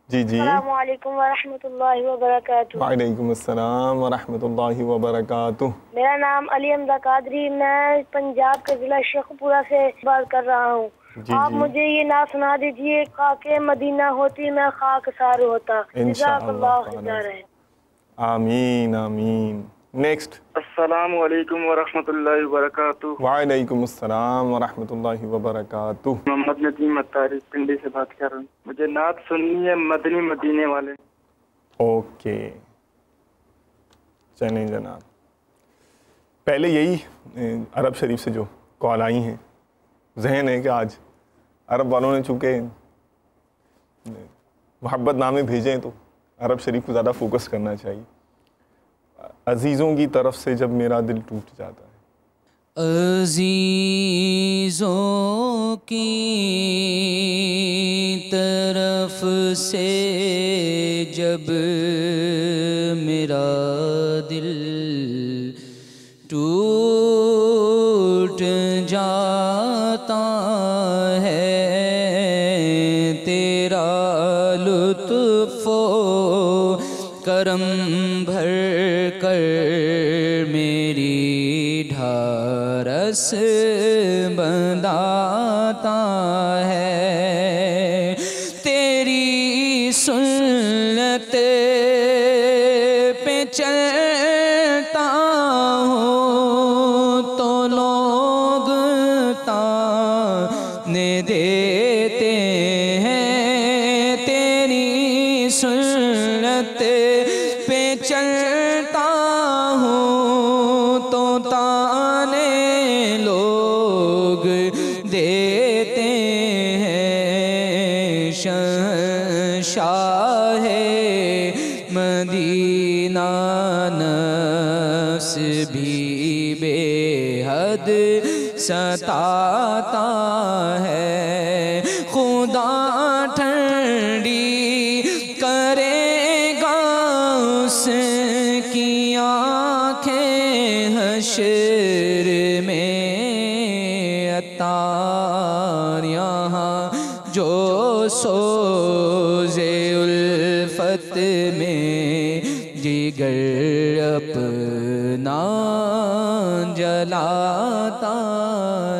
[SPEAKER 2] جی جی
[SPEAKER 11] السلام علیکم ورحمۃ اللہ وبرکاتہ.
[SPEAKER 2] وعلیکم السلام ورحمۃ اللہ وبرکاتہ.
[SPEAKER 11] میرا نام علی حمزہ قادری، میں پنجاب کے ضلع شیخ پورہ سے بات کر رہا ہوں. آپ مجھے یہ نعت سنا دیجئے. خاک مدینہ ہوتی میں خاک سار ہوتا. جزاک اللہ خیر.
[SPEAKER 2] آمین آمین. نیکسٹ.
[SPEAKER 9] السلام علیکم ورحمۃ اللہ وبرکاتہ.
[SPEAKER 2] وعلیکم السلام ورحمۃ اللہ وبرکاتہ.
[SPEAKER 9] محمد ندیم اتاری پنڈی سے بات کر رہا ہوں. مجھے نعت سننی ہے مدنی مدینے والے.
[SPEAKER 2] اوکے چلیں جناب. پہلے یہی عرب شریف سے جو کال آئی ہیں ذہن ہے کہ آج عرب والوں نے چونکہ محبت نامے بھیجیں تو عرب شریف کو زیادہ فوکس کرنا چاہیے. عزیزوں کی طرف سے جب میرا دل ٹوٹ جاتا ہے.
[SPEAKER 1] عزیزوں کی طرف سے جب میرا دل ٹوٹ جاتا ہے تیرا لطف و کرم بھر کر میری ڈھارس بندھاتا ہے تیری سنت پہ چلتا ہوں تو لوگ تانے دیتے ہیں تیری سنت پہ چلتا ہوں تو تانے لوگ دیتے ہیں شاہ مدینہ نفس بھی بے حد ستاتا ہے خدا ٹھنڈی کرے گا اس کی آنکھیں حشر میں عطار یہاں جو سوزے الفت میں جگر اپنا جلاتا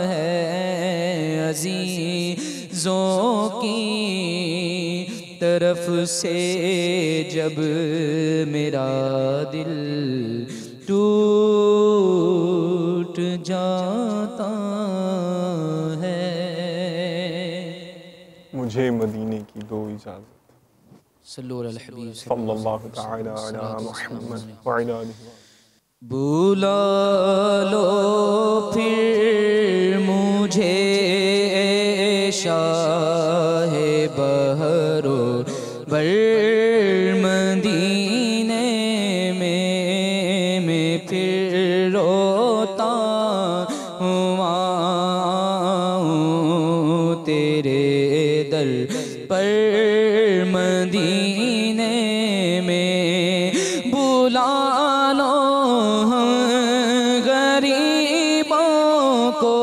[SPEAKER 1] ہے عزیزوں کی طرف سے جب میرا دل ٹوٹ جاتا ہے.
[SPEAKER 2] مجھے مدینے کی دو اجازت.
[SPEAKER 1] صلو علی الحبیب
[SPEAKER 2] صلی اللہ تعالی علی محمد وعلی آلہ.
[SPEAKER 1] بلا لو پھر مجھے شاہ بحر و بر مدینے میں پھر روتا ہوں تیرے در پر مدینے میں بلا لو غریبوں کو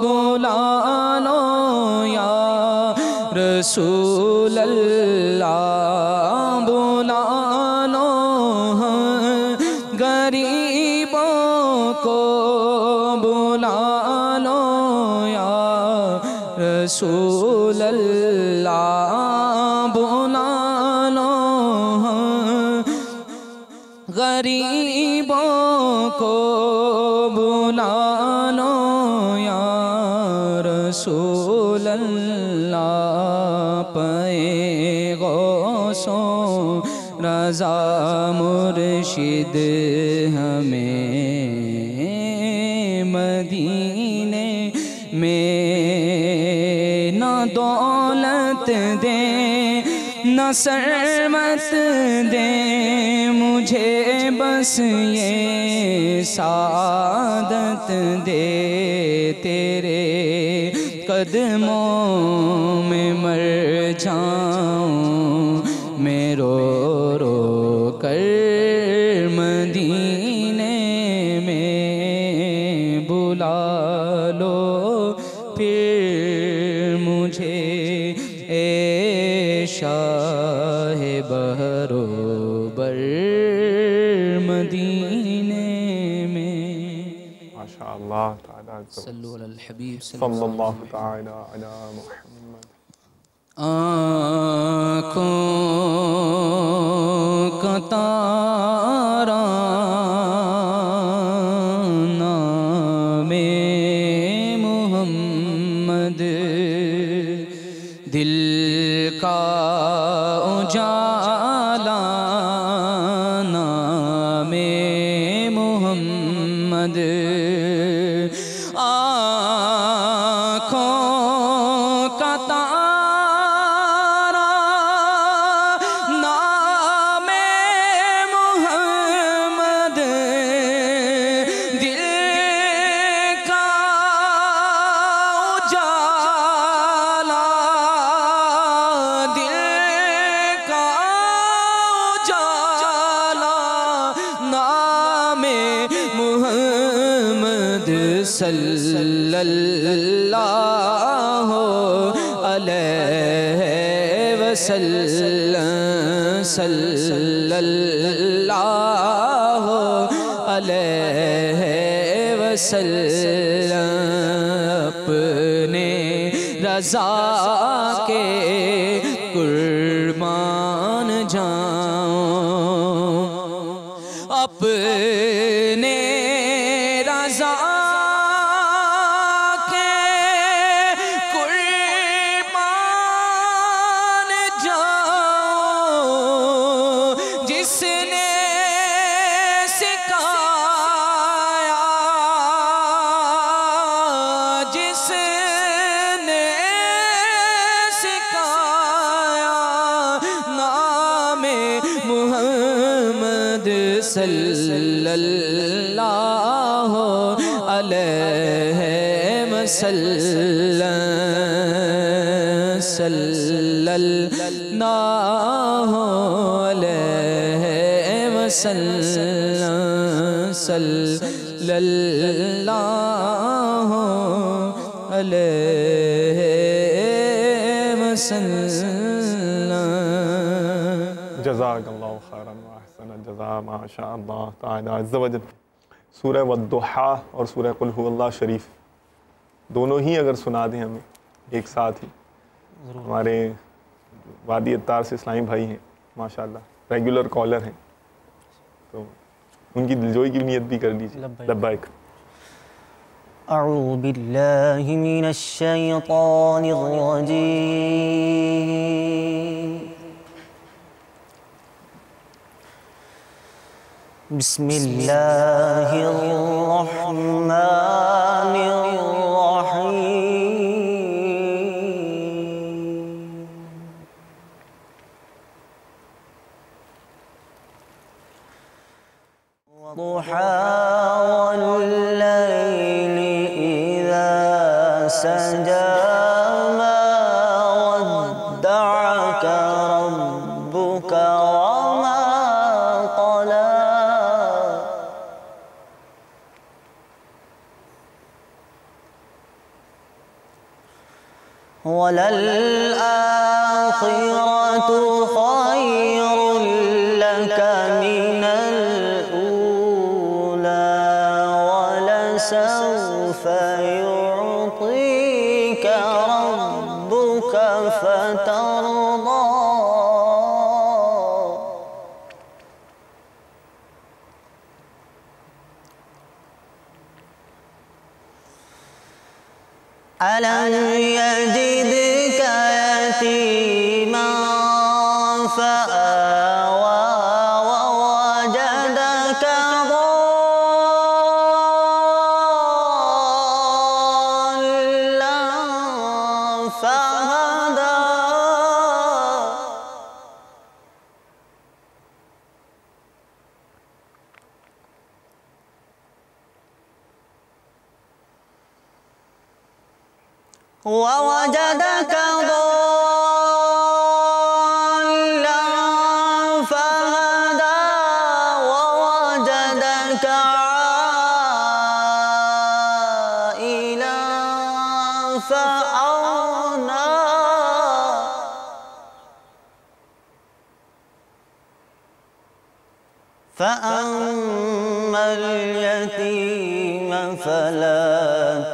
[SPEAKER 1] بلا لو یا رسول اللہ بلا لو غریبوں کو بلا لو یا رسول اللہ بلا لو غریبوں کو بلا لو یا رسول اللہ پائے غوثوں رضا مرشد ہمیں مدینے میں نہ دولت دے نہ سرمت دے مجھے بس یہ سعادت دے تیرے قدموں میں مر جاؤں میں رو رو کر مدینے میں بلا لو پھر مجھے اے شاہ بحر و بر مدینے میں.
[SPEAKER 2] ماشاءاللہ تعالی
[SPEAKER 1] صلو علی الحبیب
[SPEAKER 2] صلی اللہ تعالی علی محمد.
[SPEAKER 1] آنکھوں کا تارا دل کا اجالا نام محمد، آنکھوں کا تارا نام محمد، دل کا اجالا، دل کا اجالا نام محمد صلی اللہ علیہ وسلم، صلی اللہ علیہ وسلم، اپنے رضا کے قربان جاؤں، اپنے رضا کے قربان جاؤں، جس نے سکھایا، جس نے سکھایا نام محمد صلی اللہ علیہ وسلم، صلی اللہ علیہ وسلم، صلی اللہ علیہ وسلم۔
[SPEAKER 2] جزاک اللہ خیرا واحسن الجزاء ما شاء اللہ تعالی عز و جل۔ سورہ والضحیٰ اور سورہ قل هو اللہ شریف دونوں ہی اگر سنا دیں ہمیں ایک ساتھ ہی، ہمارے وادی اتار سے اسلامی بھائی ہیں ماشاءاللہ، ریگولر کالر ہیں، تو ان کی دلجوئی کی نیت بھی کر لیجیے۔ لبیک۔
[SPEAKER 4] اعوذ باللہ من الشیطان الرجیم، بسم اللہ الرحمن الرحیم، والضحى والليل إذا سجى ما ودعك ربك وما قلى، وللآخرة خير لك من الأولى، ولسوف يعطيك ربك فترضى، ألم يجدك يتيما فآوى ووجدك ضالا فهدى، ووجدك ضالا فهدى، ووجدك عائلا فأغنى، فأما اليتيم فلا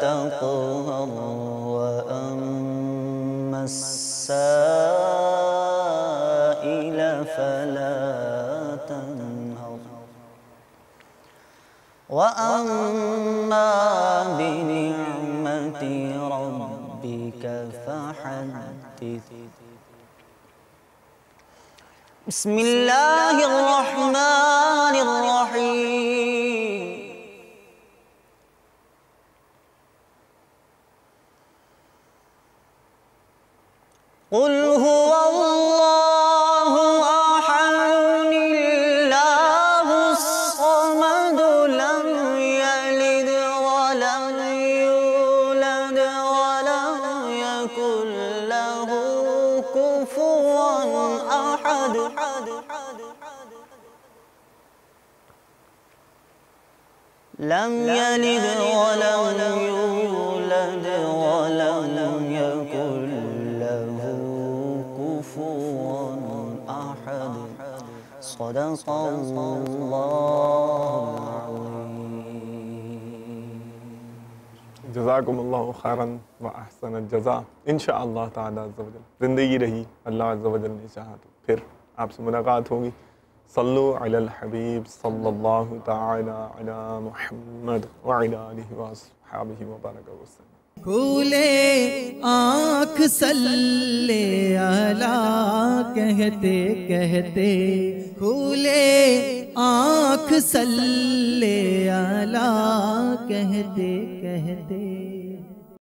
[SPEAKER 4] تقهر، وأما السائل فلا تنهر، وأما بنعمة ربك فحدث بسم الله الرحمن الرحيم قل هو الله أحد الله الصمد لم يلد ولم يولد ولم يكن له كفوا أحد لم يلد ولم يولد ولم يكن له كفوا أحد صدق الله
[SPEAKER 2] جزاکم اللہ خیراً و احسن الجزا انشاءاللہ تعالی عز و جل زندگی رہی اللہ عز و جل نے چاہا تو پھر آپ سے ملاقات ہوگی صلو علی الحبیب صلی اللہ تعالی علی محمد وعلی آلہ وصحابہ وبارک وسلم
[SPEAKER 5] کھولے آنکھ صلی علی کہتے کہتے کھولے آنکھ صلی علی کہتے کہتے